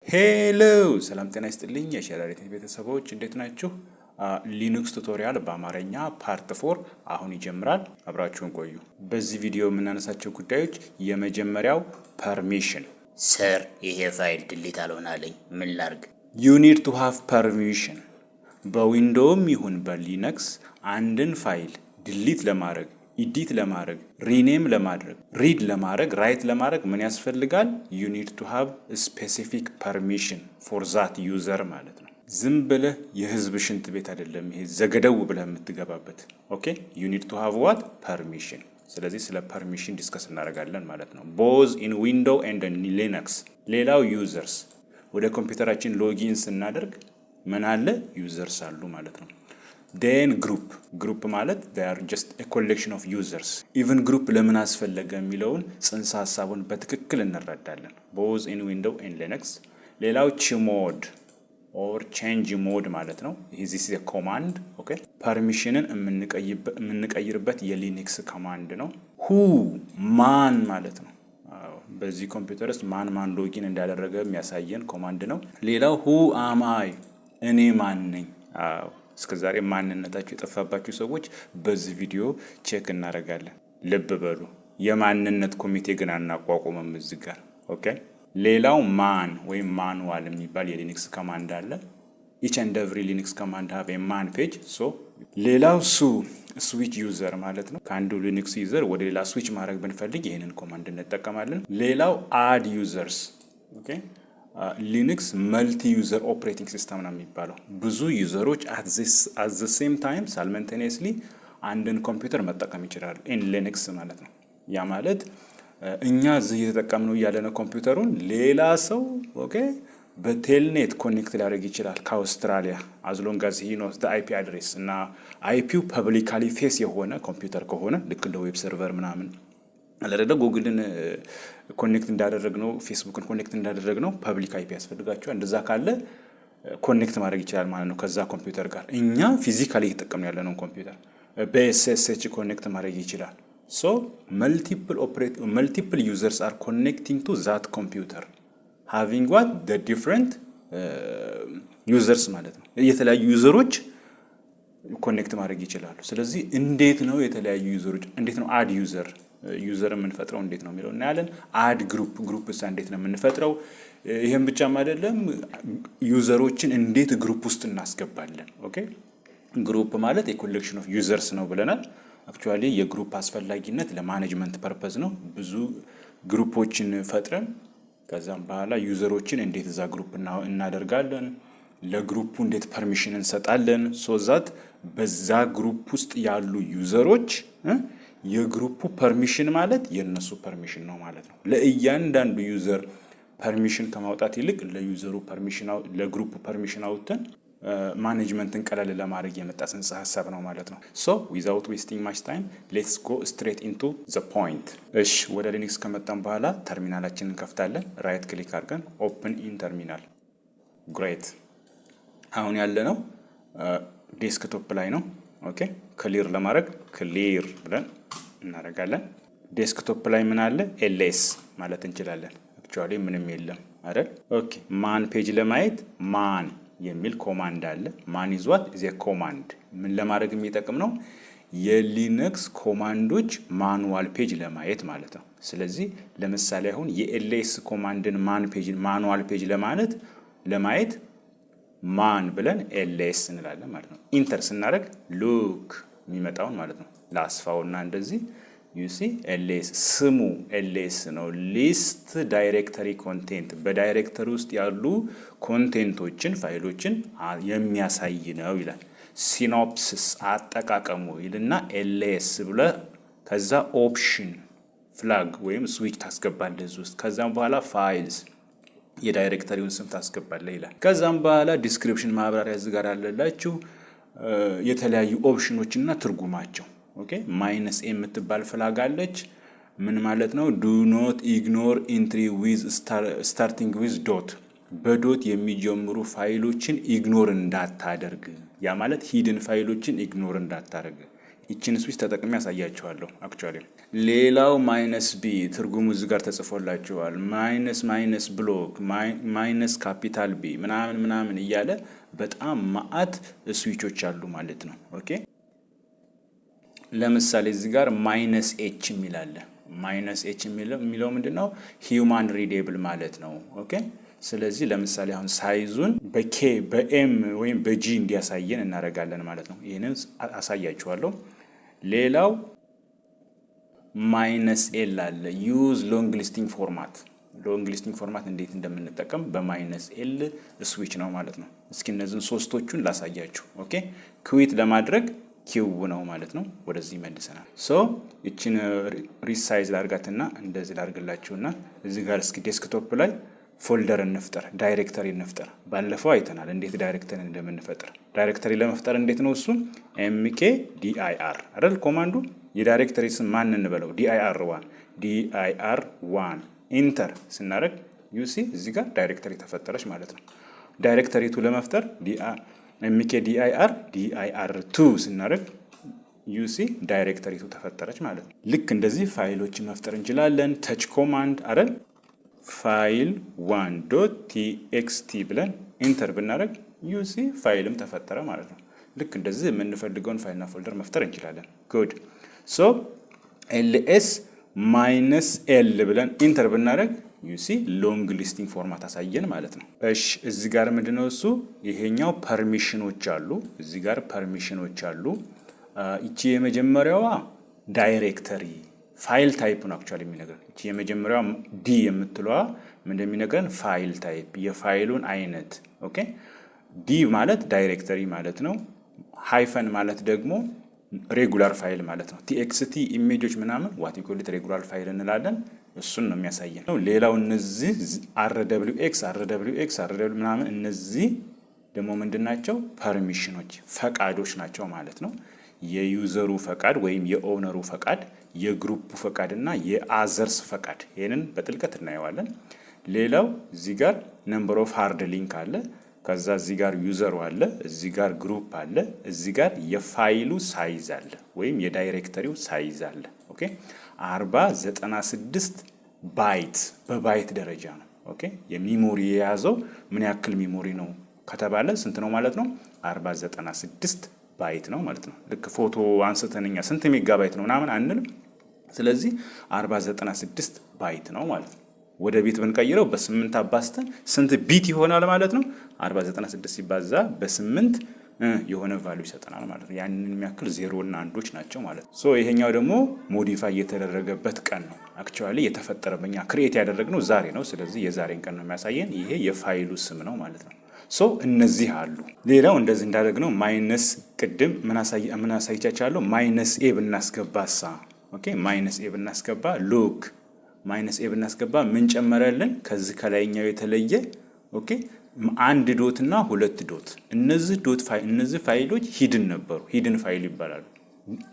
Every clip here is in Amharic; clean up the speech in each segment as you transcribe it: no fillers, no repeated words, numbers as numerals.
ሄሎ ሰላም ጤና ይስጥልኝ የሸራሪት ቤተሰቦች እንዴት ናችሁ? ሊኑክስ ቱቶሪያል በአማርኛ ፓርት 4 አሁን ይጀምራል። አብራችሁን ቆዩ። በዚህ ቪዲዮ የምናነሳቸው ጉዳዮች የመጀመሪያው ፐርሚሽን። ሰር ይሄ ፋይል ድሊት አልሆናለኝ ምን ላርግ? you need to have permission። በዊንዶውም ይሁን በሊነክስ አንድን ፋይል ድሊት ለማድረግ ኢዲት ለማድረግ ሪኔም ለማድረግ ሪድ ለማድረግ ራይት ለማድረግ ምን ያስፈልጋል? you need to have a specific permission for that user ማለት ነው። ዝም ብለህ የህዝብ ሽንት ቤት አይደለም ይሄ ዘገደው ብለህ የምትገባበት። ኦኬ you need to have what permission። ስለዚህ ስለ ፐርሚሽን ዲስከስ እናደርጋለን ማለት ነው both in window and in linux። ሌላው ዩዘርስ፣ ወደ ኮምፒውተራችን ሎጊን ስናደርግ ምን አለ? ዩዘርስ አሉ ማለት ነው። then group ማለት they are just a collection of users። even group ለምን አስፈለገ የሚለውን ጽንሰ ሐሳቡን በትክክል እንረዳለን both in window and linux። ሌላው chmod or change mode ማለት ነው። this is a command። ኦኬ ፐርሚሽንን የምንቀይርበት የሊነክስ ኮማንድ ነው። who ማን ማለት ነው። በዚህ ኮምፒውተር ውስጥ ማን ሎጊን እንዳደረገ የሚያሳየን ኮማንድ ነው። ሌላው who am I እኔ ማን ነኝ። እስከዛሬ ማንነታችሁ የጠፋባችሁ ሰዎች በዚህ ቪዲዮ ቼክ እናደርጋለን። ልብ በሉ የማንነት ኮሚቴ ግን አናቋቁመም እዚህ ጋር። ኦኬ ሌላው ማን ወይም ማኑዋል የሚባል የሊነክስ ኮማንድ አለ። each and every linux command have a man page። so ሌላው ስዊች ዩዘር ማለት ነው። ከአንዱ ሊነክስ ዩዘር ወደ ሌላ ስዊች ማድረግ ብንፈልግ ይሄንን ኮማንድ እንጠቀማለን። ሌላው አድ ዩዘርስ። ኦኬ ሊነክስ መልቲ ዩዘር ኦፕሬቲንግ ሲስተም ነው የሚባለው። ብዙ ዩዘሮች at the same time simultaneously አንድን ኮምፒውተር መጠቀም ይችላሉ in linux ማለት ነው። ያ ማለት እኛ እዚህ እየተጠቀምነው ያለነ ኮምፒውተሩን ሌላ ሰው ኦኬ በቴልኔት ኮኔክት ሊያደርግ ይችላል ከአውስትራሊያ as long as he knows the IP address እና አይፒው ፐብሊካሊ ፌስ የሆነ ኮምፒውተር ከሆነ ልክ እንደ ዌብ ሰርቨር ምናምን አለረደ ጉግልን ኮኔክት እንዳደረግነው ፌስቡክን ኮኔክት እንዳደረግነው ፐብሊክ አይፒ ያስፈልጋቸዋል። እንደዛ ካለ ኮኔክት ማድረግ ይችላል ማለት ነው ከዛ ኮምፒውተር ጋር። እኛ ፊዚካሊ እየተጠቀምን ያለነው ኮምፒውተር በኤስኤስኤች ኮኔክት ማድረግ ይችላል። so multiple users are connecting to that computer having what the different users ማለት ነው። የተለያዩ ዩዘሮች ኮኔክት ማድረግ ይችላሉ። ስለዚህ እንዴት ነው የተለያዩ ዩዘሮች እንዴት ነው አድ ዩዘር የምንፈጥረው እንዴት ነው የሚለው እናያለን። አድ ግሩፕስ እንዴት ነው የምንፈጥረው? ይሄን ብቻም አይደለም ዩዘሮችን እንዴት ግሩፕ ውስጥ እናስገባለን። ኦኬ ግሩፕ ማለት የኮሌክሽን ኦፍ ዩዘርስ ነው ብለናል። አክቹአሊ የግሩፕ አስፈላጊነት ለማኔጅመንት ፐርፐዝ ነው። ብዙ ግሩፖችን ፈጥረን ከዛም በኋላ ዩዘሮችን እንዴት እዛ ግሩፕ እናደርጋለን፣ ለግሩፑ እንዴት ፐርሚሽን እንሰጣለን so that በዛ ግሩፕ ውስጥ ያሉ ዩዘሮች የግሩፑ ፐርሚሽን ማለት የነሱ ፐርሚሽን ነው ማለት ነው። ለእያንዳንዱ ዩዘር ፐርሚሽን ከማውጣት ይልቅ ለዩዘሩ ፐርሚሽን ለግሩፑ ፐርሚሽን አውጥተን ማኔጅመንትን ቀለል ለማድረግ የመጣ ጽንሰ ሐሳብ ነው ማለት ነው። so without wasting much time let's go straight into the point። እሺ ወደ ሊነክስ ከመጣን በኋላ ተርሚናላችንን እንከፍታለን። ራይት ክሊክ አድርገን ኦፕን ኢን ተርሚናል። ግሬት አሁን ያለነው ዴስክቶፕ ላይ ነው። ኦኬ ክሊር ለማድረግ ክሊር ብለን እናደርጋለን። ዴስክቶፕ ላይ ምን አለ? ኤልኤስ ማለት እንችላለን። አክቹአሊ ምንም የለም አይደል? ኦኬ ማን ፔጅ ለማየት ማን የሚል ኮማንድ አለ። ማን is what is a command ምን ለማድረግ የሚጠቅም ነው? የሊነክስ ኮማንዶች ማኑዋል ፔጅ ለማየት ማለት ነው። ስለዚህ ለምሳሌ አሁን የኤልኤስ ኮማንድን ማኑዋል ፔጅ ለማየት ማን ብለን ኤልኤስ እንላለን ማለት ነው። ኢንተር ስናደርግ ሉክ የሚመጣውን ማለት ነው። ላስፋውና እንደዚህ you see ኤልኤስ ስሙ ኤልኤስ ነው። ሊስት ዳይሬክተሪ ኮንቴንት በዳይሬክተሪ ውስጥ ያሉ ኮንቴንቶችን ፋይሎችን የሚያሳይ ነው ይላል። ሲኖፕሲስ አጠቃቀሙ ይልና ኤልኤስ ብለ ከዛ ኦፕሽን ፍላግ ወይም ስዊች ታስገባለህ እዚህ ውስጥ። ከዛም በኋላ ፋይልስ የዳይሬክተሪውን ስም ታስገባለህ ይላል። ከዛም በኋላ ዲስክሪፕሽን ማብራሪያ እዚህ ጋር አለላችሁ የተለያዩ ኦፕሽኖችና ትርጉማቸው። ኦኬ ማይነስ ኤ የምትባል ፍላግ አለች። ምን ማለት ነው? ዱ ኖት ኢግኖር ኢንትሪ ዊዝ ስታርቲንግ ዊዝ ዶት በዶት የሚጀምሩ ፋይሎችን ኢግኖር እንዳታደርግ። ያ ማለት ሂድን ፋይሎችን ኢግኖር እንዳታደርግ። ይችን ስዊች ተጠቅሜ ያሳያችኋለሁ። አክቹአሊ ሌላው ማይነስ ቢ ትርጉሙ እዚህ ጋር ተጽፎላችኋል። ማይነስ ብሎክ ማይነስ ካፒታል ቢ ምናምን እያለ በጣም ማአት ስዊቾች አሉ ማለት ነው። ኦኬ ለምሳሌ እዚህ ጋር ማይነስ ኤች የሚላለ ማይነስ ኤች የሚለው ምንድነው? ሂዩማን ሪዴብል ማለት ነው። ኦኬ ስለዚህ ለምሳሌ አሁን ሳይዙን በኬ በኤም ወይም በጂ እንዲያሳየን እናደርጋለን ማለት ነው። ይህንን አሳያችኋለሁ። ሌላው ማይነስ ኤል አለ። ዩዝ ሎንግ ሊስቲንግ ፎርማት። ሎንግ ሊስቲንግ ፎርማት እንዴት እንደምንጠቀም በማይነስ ኤል ስዊች ነው ማለት ነው። እስኪ እነዚህን ሶስቶቹን ላሳያችሁ። ኦኬ ክዊት ለማድረግ ኪው ነው ማለት ነው። ወደዚህ መልሰናል። ሶ እቺን ሪሳይዝ ላርጋትና እንደዚህ ላርግላችሁና እዚህ ጋር እስኪ ዴስክቶፕ ላይ ፎልደር እንፍጠር፣ ዳይሬክተሪ እንፍጠር። ባለፈው አይተናል እንዴት ዳይሬክተሪ እንደምንፈጥር። ዳይሬክተሪ ለመፍጠር እንዴት ነው እሱ? ኤምኬ ዲአይአር አይደል ኮማንዱ። የዳይሬክተሪ ስም ማን እንበለው? ዲአይአር ዋን ኢንተር ስናደርግ ዩሲ እዚህ ጋር ዳይሬክተሪ ተፈጠረች ማለት ነው። ዳይሬክተሪ ቱ ለመፍጠር ኤምኬ ዲአይአር ቱ ስናደርግ ዩሲ ዳይሬክተሪ ቱ ተፈጠረች ማለት ነው። ልክ እንደዚህ ፋይሎችን መፍጠር እንችላለን። ተች ኮማንድ አይደል ፋይል 1.txt ብለን ኢንተር ብናደርግ ዩሲ ፋይልም ተፈጠረ ማለት ነው። ልክ እንደዚህ የምንፈልገውን ፋይልና ፎልደር መፍጠር እንችላለን። ጉድ ሶ ኤልኤስ ማይነስ ኤል ብለን ኢንተር ብናደርግ ዩሲ ሎንግ ሊስቲንግ ፎርማት አሳየን ማለት ነው። እሺ እዚህ ጋር ምንድነው እሱ? ይሄኛው ፐርሚሽኖች አሉ። እዚህ ጋር ፐርሚሽኖች አሉ። እቺ የመጀመሪያዋ ዳይሬክተሪ ፋይል ታይፕ ነው አክቹአሊ የሚነግረን። እቺ የመጀመሪያዋ ዲ የምትለዋ ምን እንደሚነግረን ፋይል ታይፕ የፋይሉን አይነት። ኦኬ ዲ ማለት ዳይሬክተሪ ማለት ነው። ሃይፈን ማለት ደግሞ ሬጉላር ፋይል ማለት ነው። ቲኤክስቲ ኢሜጆች ምናምን ዋት ዩ ኮል ኢት ሬጉላር ፋይል እንላለን። እሱን ነው የሚያሳየን። ሌላው እነዚህ አርደብሊውኤክስ ምናምን እነዚህ ደግሞ ምንድናቸው? ፐርሚሽኖች ፈቃዶች ናቸው ማለት ነው። የዩዘሩ ፈቃድ ወይም የኦነሩ ፈቃድ፣ የግሩፑ ፈቃድ እና የአዘርስ ፈቃድ። ይሄንን በጥልቀት እናየዋለን። ሌላው እዚህ ጋር ነምበር ኦፍ ሃርድ ሊንክ አለ። ከዛ እዚህ ጋር ዩዘሩ አለ፣ እዚህ ጋር ግሩፕ አለ፣ እዚህ ጋር የፋይሉ ሳይዝ አለ ወይም የዳይሬክተሪው ሳይዝ አለ። ኦኬ 4096 ባይት በባይት ደረጃ ነው። ኦኬ የሚሞሪ የያዘው ምን ያክል ሚሞሪ ነው ከተባለ ስንት ነው ማለት ነው? 4096 ባይት ነው ማለት ነው። ልክ ፎቶ አንስተንኛ ስንት ሜጋባይት ነው ምናምን አንልም። ስለዚህ 4096 ባይት ነው ማለት ነው። ወደ ቢት ብንቀይረው በ8 አባስተን ስንት ቢት ይሆናል ማለት ነው? 4096 ሲባዛ በ8 የሆነ ቫልዩ ይሰጠናል ማለት ነው። ያንን የሚያክል ዜሮ እና አንዶች ናቸው ማለት ነው። ሶ ይሄኛው ደግሞ ሞዲፋይ የተደረገበት ቀን ነው። አክቹአሊ የተፈጠረበኛ ክሬት ያደረግነው ዛሬ ነው። ስለዚህ የዛሬን ቀን ነው የሚያሳየን። ይሄ የፋይሉ ስም ነው ማለት ነው። ሶ እነዚህ አሉ። ሌላው እንደዚህ እንዳደረግነው ማይነስ ቅድም ምን አሳይቻችኋለሁ? ማይነስ ኤ ብናስገባሳ ኦኬ ማይነስ ኤ ብናስገባ ሎግ ማይነስ ኤ ብናስገባ ምን ጨመረልን? ከዚህ ከላይኛው የተለየ ኦኬ አንድ ዶት እና ሁለት ዶት። እነዚህ ፋይሎች ሂድን ነበሩ። ሂድን ፋይል ይባላሉ።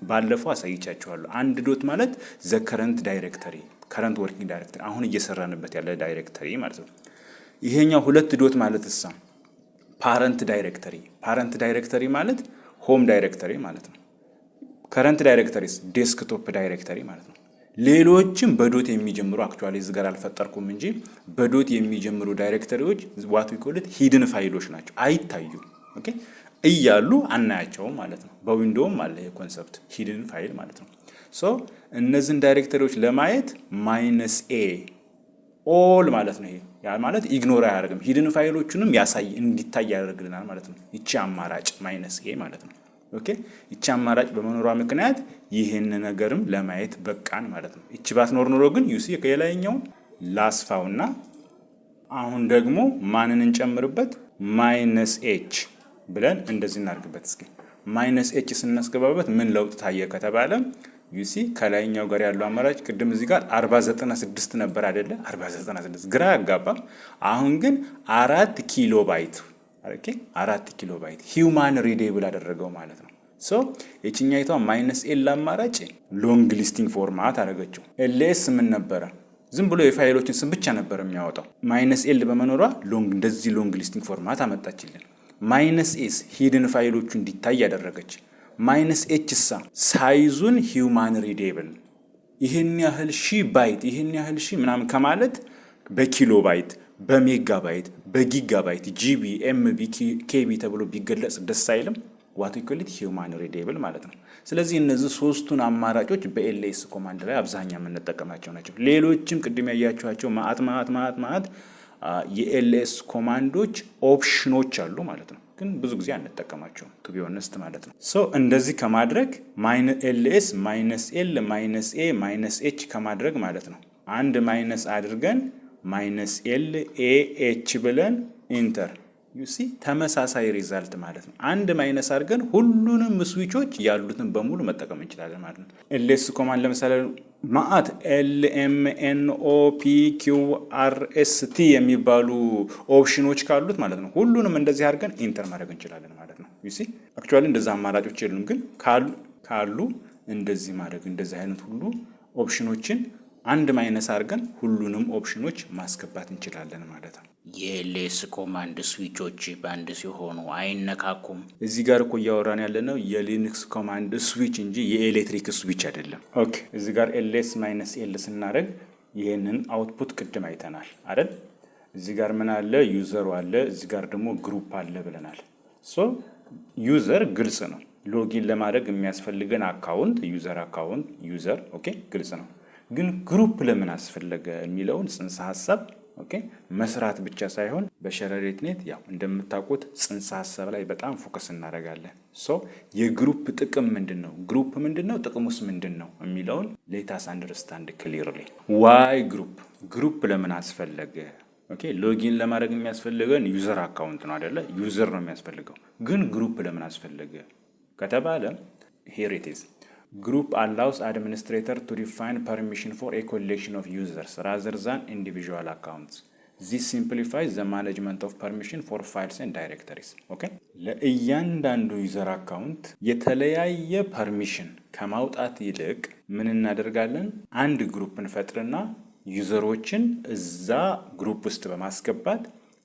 ባለፈው አሳይቻችኋለሁ። አንድ ዶት ማለት ዘ ከረንት ዳይሬክተሪ ከረንት ወርኪንግ ዳይሬክተሪ አሁን እየሰራንበት ያለ ዳይሬክተሪ ማለት ነው። ይሄኛው ሁለት ዶት ማለት እሳ ፓረንት ዳይሬክተሪ ማለት ሆም ዳይሬክተሪ ማለት ነው። ከረንት ዳይሬክተሪስ ዴስክቶፕ ዳይሬክተሪ ማለት ነው። ሌሎችም በዶት የሚጀምሩ አክቹአሊ እዚህ ጋር አልፈጠርኩም እንጂ በዶት የሚጀምሩ ዳይሬክተሪዎች ዋት ዊ ኮል ኢት ሂድን ፋይሎች ናቸው። አይታዩም። ኦኬ እያሉ አናያቸውም ማለት ነው። በዊንዶውም አለ የኮንሰፕት ሂድን ፋይል ማለት ነው። ሶ እነዚህን ዳይሬክተሪዎች ለማየት ማይነስ ኤ ኦል ማለት ነው። ይሄ ያ ማለት ኢግኖር አያደርግም። ሂድን ፋይሎቹንም ያሳይ እንዲታይ ያደርግልናል ማለት ነው። ይቺ አማራጭ ማይነስ ኤ ማለት ነው። ኦኬ ይቺ አማራጭ በመኖሯ ምክንያት ይህን ነገርም ለማየት በቃን ማለት ነው። ይቺ ባትኖር ኖሮ ግን ዩሲ ከሌላኛው ላስፋውና አሁን ደግሞ ማንን እንጨምርበት? ማይነስ ኤች ብለን እንደዚህ እናርግበት። እስኪ ማይነስ ኤች ስናስገባበት ምን ለውጥ ታየ ከተባለ ዩሲ ከላይኛው ጋር ያለው አማራጭ ቅድም እዚህ ጋር 4096 ነበር አይደለ? 4096 ግራ ያጋባ። አሁን ግን 4 ኪሎ ባይት ኦኬ 4 ኪሎ ባይት ሂዩማን ሪዴብል አደረገው ማለት ነው። ሶ የቺኛይቷ ማይነስ ኤል አማራጭ ሎንግ ሊስቲንግ ፎርማት አደረገችው። ኤልኤስ ምን ነበረ? ዝም ብሎ የፋይሎችን ስም ብቻ ነበር የሚያወጣው። ማይነስ ኤል በመኖሯ እንደዚህ ሎንግ ሊስቲንግ ፎርማት አመጣችልን። ማይነስ ኤስ ሂድን ፋይሎቹ እንዲታይ ያደረገች። ማይነስ ኤች ሳ ሳይዙን ሂውማን ሪዴብል ይህን ያህል ሺህ ባይት ይህን ያህል ሺህ ምናምን ከማለት በኪሎ ባይት በሜጋ ባይት በጊጋ ባይት ጂቢ ኤምቢ ኬቢ ተብሎ ቢገለጽ ደስ አይልም? ዋት ዊ ኮል ኢት ሂውማን ሪዴብል ማለት ነው። ስለዚህ እነዚህ ሶስቱን አማራጮች በኤልኤስ ኮማንድ ላይ አብዛኛው የምንጠቀማቸው ናቸው። ሌሎችም ቅድም ያያችኋቸው ማአት የኤልኤስ ኮማንዶች ኦፕሽኖች አሉ ማለት ነው። ግን ብዙ ጊዜ አንጠቀማቸውም ቱ ቢ ኦነስት ማለት ነው። ሶ እንደዚህ ከማድረግ ኤልኤስ ማይነስ ኤል ማይነስ ኤ ማይነስ ኤች ከማድረግ ማለት ነው አንድ ማይነስ አድርገን ማይነስ ኤል ኤ ኤች ብለን ኢንተር ዩሲ ተመሳሳይ ሪዛልት ማለት ነው። አንድ ማይነስ አድርገን ሁሉንም ስዊቾች ያሉትን በሙሉ መጠቀም እንችላለን ማለት ነው። ኤልኤስ ኮማንድ ለምሳሌ ማአት ኤል ኤም ኤን ኦ ፒ ኪው አር ኤስ ቲ የሚባሉ ኦፕሽኖች ካሉት ማለት ነው ሁሉንም እንደዚህ አድርገን ኢንተር ማድረግ እንችላለን ማለት ነው። ዩሲ አክቹዋሊ እንደዛ አማራጮች የሉም፣ ግን ካሉ እንደዚህ ማድረግ እንደዚህ አይነት ሁሉ ኦፕሽኖችን አንድ ማይነስ አድርገን ሁሉንም ኦፕሽኖች ማስገባት እንችላለን ማለት ነው። የኤልኤስ ኮማንድ ስዊቾች በአንድ ሲሆኑ አይነካኩም። እዚህ ጋር እኮ እያወራን ያለ ነው የሊነክስ ኮማንድ ስዊች እንጂ የኤሌክትሪክ ስዊች አይደለም። ኦኬ እዚህ ጋር ኤልኤስ ማይነስ ኤል ስናደርግ ይሄንን አውትፑት ቅድም አይተናል አይደል? እዚህ ጋር ምን አለ? ዩዘሩ አለ። እዚህ ጋር ደግሞ ግሩፕ አለ ብለናል። ሶ ዩዘር ግልጽ ነው። ሎጊን ለማድረግ የሚያስፈልገን አካውንት ዩዘር አካውንት ዩዘር ኦኬ ግልጽ ነው። ግን ግሩፕ ለምን አስፈለገ የሚለውን ጽንሰ ሀሳብ ኦኬ መስራት ብቻ ሳይሆን በሸረሪት ኔት ያው እንደምታውቁት ጽንሰ ሀሳብ ላይ በጣም ፎከስ እናደርጋለን። ሶ የግሩፕ ጥቅም ምንድነው? ግሩፕ ምንድነው? ጥቅሙስ ምንድነው? የሚለውን ሌታስ አንደርስታንድ ክሊርሊ። ዋይ ግሩፕ ለምን አስፈለገ? ኦኬ ሎጊን ለማድረግ የሚያስፈልገን ዩዘር አካውንት ነው አይደለ? ዩዘር ነው የሚያስፈልገው። ግን ግሩፕ ለምን አስፈለገ ከተባለ ሄር ኢት ኢዝ Group allows administrator to define permission for a collection of users rather than individual accounts. This simplifies the management of permission for files and directories. Okay? ለእያንዳንዱ ዩዘር አካውንት የተለያየ ፐርሚሽን ከማውጣት ይልቅ ምን እናደርጋለን? አንድ ግሩፕ እንፈጥርና ዩዘሮችን እዛ ግሩፕ ውስጥ በማስገባት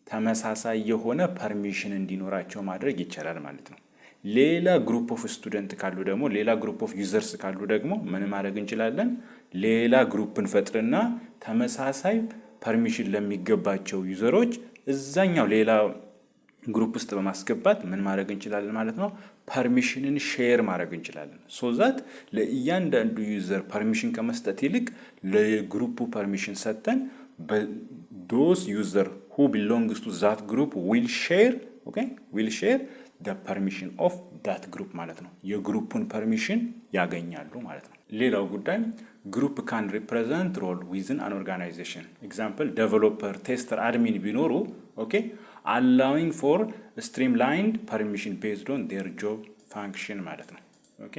ተመሳሳይ የሆነ ፐርሚሽን እንዲኖራቸው ማድረግ ይቻላል ማለት ነው። ሌላ ግሩፕ ኦፍ ስቱደንት ካሉ ደግሞ ሌላ ግሩፕ ኦፍ ዩዘርስ ካሉ ደግሞ ምን ማድረግ እንችላለን? ሌላ ግሩፕን ፈጥርና ተመሳሳይ ፐርሚሽን ለሚገባቸው ዩዘሮች እዛኛው ሌላ ግሩፕ ውስጥ በማስገባት ምን ማድረግ እንችላለን ማለት ነው? ፐርሚሽንን ሼር ማድረግ እንችላለን። ሶ ዛት ለእያንዳንዱ ዩዘር ፐርሚሽን ከመስጠት ይልቅ ለግሩፑ ፐርሚሽን ሰጥተን ዶስ ዩዘር who belongs to that group will share the permission of that group ማለት ነው። የግሩፑን ፐርሚሽን ያገኛሉ ማለት ነው። ሌላው ጉዳይ ግሩፕ ካን ሪፕሬዘንት ሮል ዊዝን አን ኦርጋናይዜሽን ኤግዛምፕል ዴቨሎፐር ቴስተር አድሚን ቢኖሩ ኦኬ allowing for streamlined permission based on their job function ማለት ነው። ኦኬ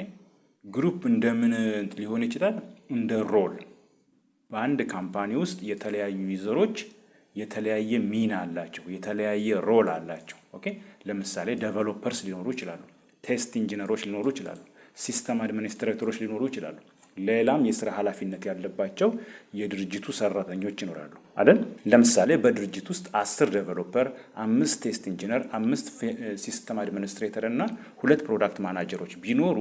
ግሩፕ እንደምን ሊሆን ይችላል? እንደ ሮል በአንድ ካምፓኒ ውስጥ የተለያዩ ዩዘሮች የተለያየ ሚና አላቸው፣ የተለያየ ሮል አላቸው። ኦኬ ለምሳሌ ዴቨሎፐርስ ሊኖሩ ይችላሉ፣ ቴስት ኢንጂነሮች ሊኖሩ ይችላሉ፣ ሲስተም አድሚኒስትሬተሮች ሊኖሩ ይችላሉ፣ ሌላም የስራ ኃላፊነት ያለባቸው የድርጅቱ ሰራተኞች ይኖራሉ አይደል? ለምሳሌ በድርጅት ውስጥ 10 ዴቨሎፐር፣ 5 ቴስት ኢንጂነር፣ 5 ሲስተም አድሚኒስትሬተር እና 2 ፕሮዳክት ማናጀሮች ቢኖሩ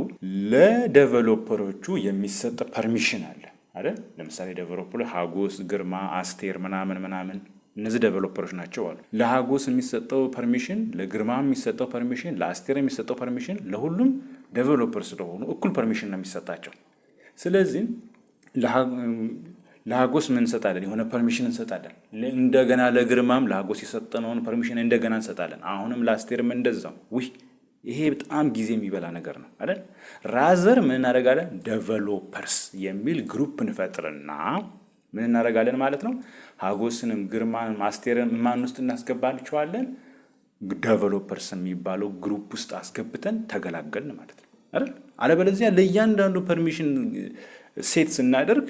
ለዴቨሎፐሮቹ የሚሰጥ ፐርሚሽን አለ አይደል? ለምሳሌ ዴቨሎፐር ሀጎስ፣ ግርማ፣ አስቴር ምናምን እነዚህ ዴቨሎፐሮች ናቸው አሉ። ለሀጎስ የሚሰጠው ፐርሚሽን፣ ለግርማ የሚሰጠው ፐርሚሽን፣ ለአስቴር የሚሰጠው ፐርሚሽን፣ ለሁሉም ዴቨሎፐር ስለሆኑ እኩል ፐርሚሽን ነው የሚሰጣቸው። ስለዚህ ለሀጎስ ምን እንሰጣለን? የሆነ ፐርሚሽን እንሰጣለን። እንደገና ለግርማም ለሀጎስ የሰጠነውን ፐርሚሽን እንደገና እንሰጣለን። አሁንም ለአስቴርም እንደዛው። ይሄ በጣም ጊዜ የሚበላ ነገር ነው አይደል? ራዘር ምን እናደርጋለን? ዴቨሎፐርስ የሚል ግሩፕ እንፈጥርና ምን እናደርጋለን ማለት ነው? ሀጎስንም ግርማንም አስቴርን ማን ውስጥ እናስገባቸዋለን? ዴቨሎፐርስ የሚባለው ግሩፕ ውስጥ አስገብተን ተገላገልን ማለት ነው አይደል? አለበለዚያ ለእያንዳንዱ ፐርሚሽን ሴት ስናደርግ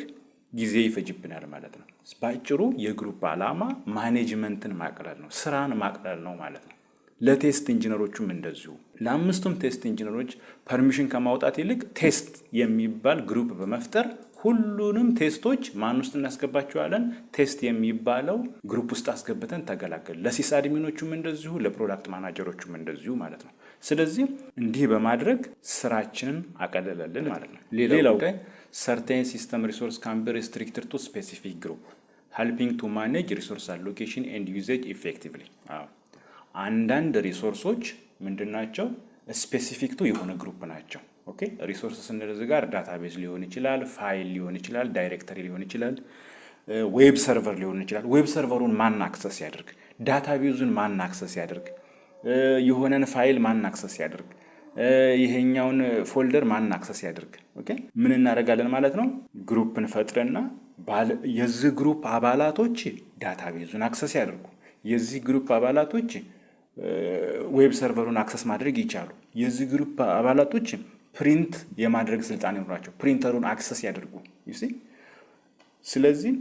ጊዜ ይፈጅብናል ማለት ነው። ባጭሩ የግሩፕ ዓላማ ማኔጅመንትን ማቅለል ነው፣ ስራን ማቅለል ነው ማለት ነው። ለቴስት ኢንጂነሮቹም እንደዚሁ ለአምስቱም ቴስት ኢንጂነሮች ፐርሚሽን ከማውጣት ይልቅ ቴስት የሚባል ግሩፕ በመፍጠር ሁሉንም ቴስቶች ማን ውስጥ እናስገባቸዋለን? ቴስት የሚባለው ግሩፕ ውስጥ አስገብተን ተገላገል። ለሲስ አድሚኖቹም እንደዚሁ፣ ለፕሮዳክት ማናጀሮቹም እንደዚሁ ማለት ነው። ስለዚህ እንዲህ በማድረግ ስራችንን አቀለለልን ማለት ነው። ሌላው ሰርቴን ሲስተም ሪሶርስ ካን ቢ ሪስትሪክትድ ቱ ስፔሲፊክ ግሩፕ ሄልፒንግ ቱ ማኔጅ ሪሶርስ አሎኬሽን ኤንድ ዩዜጅ ኢፌክቲቭሊ። አንዳንድ ሪሶርሶች ምንድናቸው? ስፔሲፊክ ቱ የሆነ ግሩፕ ናቸው። ኦኬ ሪሶርስ ስንል ጋር ዳታቤዝ ሊሆን ይችላል፣ ፋይል ሊሆን ይችላል፣ ዳይሬክተሪ ሊሆን ይችላል፣ ዌብ ሰርቨር ሊሆን ይችላል። ዌብ ሰርቨሩን ማን አክሰስ ያደርግ? ዳታቤዙን ማን አክሰስ ያደርግ? የሆነን ፋይል ማን አክሰስ ያደርግ? ይሄኛውን ፎልደር ማን አክሰስ ያደርግ? ኦኬ ምን እናደርጋለን ማለት ነው? ግሩፕን ፈጥረና የዚህ ግሩፕ አባላቶች ዳታቤዙን አክሰስ ያደርጉ፣ የዚህ ግሩፕ አባላቶች ዌብ ሰርቨሩን አክሰስ ማድረግ ይቻሉ፣ የዚህ ግሩፕ አባላቶች ፕሪንት የማድረግ ስልጣን ይኖራቸው፣ ፕሪንተሩን አክሰስ ያደርጉ። ዩሲ ስለዚህ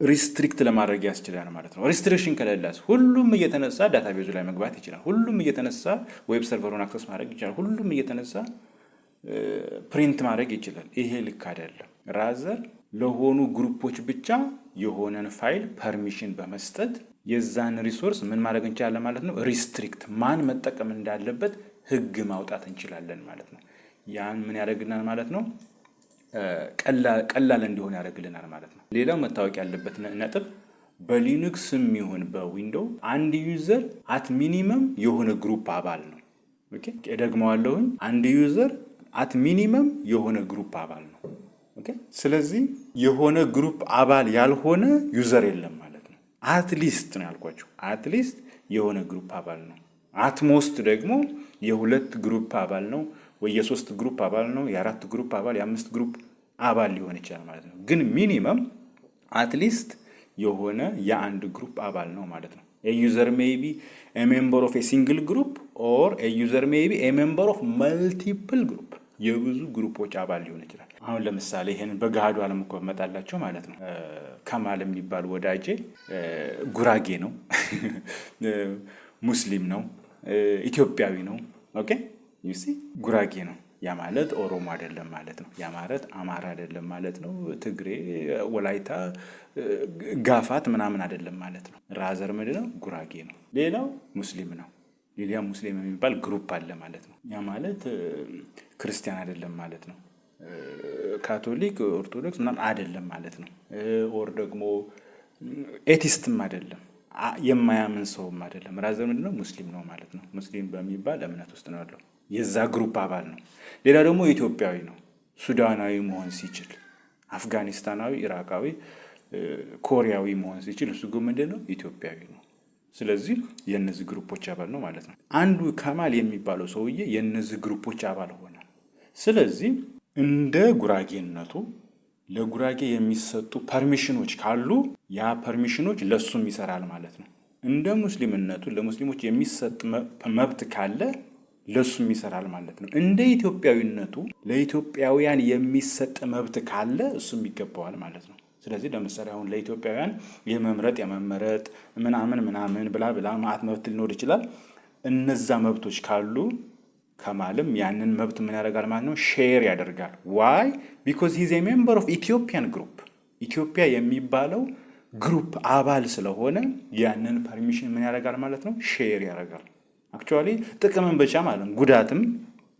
ሪስትሪክት ለማድረግ ያስችላል ማለት ነው። ሪስትሪክሽን ከሌላስ ሁሉም እየተነሳ ዳታቤዙ ላይ መግባት ይችላል። ሁሉም እየተነሳ ዌብ ሰርቨሩን አክሰስ ማድረግ ይችላል። ሁሉም እየተነሳ ፕሪንት ማድረግ ይችላል። ይሄ ልክ አይደለም። ራዘር ለሆኑ ግሩፖች ብቻ የሆነን ፋይል ፐርሚሽን በመስጠት የዛን ሪሶርስ ምን ማድረግ እንችላለን ማለት ነው? ሪስትሪክት ማን መጠቀም እንዳለበት ህግ ማውጣት እንችላለን ማለት ነው። ያን ምን ያደርግልናል ማለት ነው? ቀላል እንዲሆን ያደርግልናል ማለት ነው። ሌላው መታወቅ ያለበት ነጥብ በሊኑክስም ይሁን በዊንዶው አንድ ዩዘር አት ሚኒመም የሆነ ግሩፕ አባል ነው። ኦኬ እደግመዋለሁኝ። አንድ ዩዘር አት ሚኒመም የሆነ ግሩፕ አባል ነው። ኦኬ ስለዚህ የሆነ ግሩፕ አባል ያልሆነ ዩዘር የለም ማለት ነው። አትሊስት ነው ያልኳቸው። አትሊስት የሆነ ግሩፕ አባል ነው። አትሞስት ደግሞ የሁለት ግሩፕ አባል ነው ወይ የሶስት ግሩፕ አባል ነው፣ የአራት ግሩፕ አባል፣ የአምስት ግሩፕ አባል ሊሆን ይችላል ማለት ነው። ግን ሚኒመም አትሊስት የሆነ የአንድ ግሩፕ አባል ነው ማለት ነው። ዩዘር ሜይ ቢ ኤ ሜምበር ኦፍ ኤ ሲንግል ግሩፕ ኦር ዩዘር ሜይ ቢ ኤ ሜምበር ኦፍ መልቲፕል ግሩፕ፣ የብዙ ግሩፖች አባል ሊሆን ይችላል። አሁን ለምሳሌ ይሄን በገሃዱ ዓለም እኮ መጣላቸው ማለት ነው። ከማል የሚባል ወዳጄ ጉራጌ ነው፣ ሙስሊም ነው፣ ኢትዮጵያዊ ነው። ኦኬ ዩሲ ጉራጌ ነው። ያ ማለት ኦሮሞ አይደለም ማለት ነው። ያ ማለት አማራ አይደለም ማለት ነው። ትግሬ፣ ወላይታ፣ ጋፋት ምናምን አይደለም ማለት ነው። ራዘር ምንድን ነው? ጉራጌ ነው። ሌላው ሙስሊም ነው። ሌላ ሙስሊም የሚባል ግሩፕ አለ ማለት ነው። ያ ማለት ክርስቲያን አይደለም ማለት ነው። ካቶሊክ፣ ኦርቶዶክስ ምናምን አይደለም ማለት ነው። ኦር ደግሞ ኤቲስትም አይደለም፣ የማያምን ሰውም አይደለም። ራዘር ምንድን ነው? ሙስሊም ነው ማለት ነው። ሙስሊም በሚባል እምነት ውስጥ ነው ያለው፣ የዛ ግሩፕ አባል ነው። ሌላ ደግሞ ኢትዮጵያዊ ነው። ሱዳናዊ መሆን ሲችል፣ አፍጋኒስታናዊ፣ ኢራቃዊ፣ ኮሪያዊ መሆን ሲችል እሱ ግን ምንድን ነው? ኢትዮጵያዊ ነው። ስለዚህ የእነዚህ ግሩፖች አባል ነው ማለት ነው። አንዱ ከማል የሚባለው ሰውዬ የእነዚህ ግሩፖች አባል ሆነ። ስለዚህ እንደ ጉራጌነቱ ለጉራጌ የሚሰጡ ፐርሚሽኖች ካሉ ያ ፐርሚሽኖች ለሱም ይሰራል ማለት ነው። እንደ ሙስሊምነቱ ለሙስሊሞች የሚሰጥ መብት ካለ ለሱም ይሰራል ማለት ነው። እንደ ኢትዮጵያዊነቱ ለኢትዮጵያውያን የሚሰጥ መብት ካለ እሱም ይገባዋል ማለት ነው። ስለዚህ ለምሳሌ አሁን ለኢትዮጵያውያን የመምረጥ የመመረጥ ምናምን ብላ ማዕት መብት ሊኖር ይችላል። እነዛ መብቶች ካሉ ከማልም ያንን መብት ምን ያደርጋል ማለት ነው? ሼር ያደርጋል። ዋይ ቢኮዝ ሂዝ ኤ ሜምበር ኦፍ ኢትዮጵያን ግሩፕ። ኢትዮጵያ የሚባለው ግሩፕ አባል ስለሆነ ያንን ፐርሚሽን ምን ያደርጋል ማለት ነው? ሼር ያደርጋል። አክቹዋሊ ጥቅምን ብቻ ማለት ነው። ጉዳትም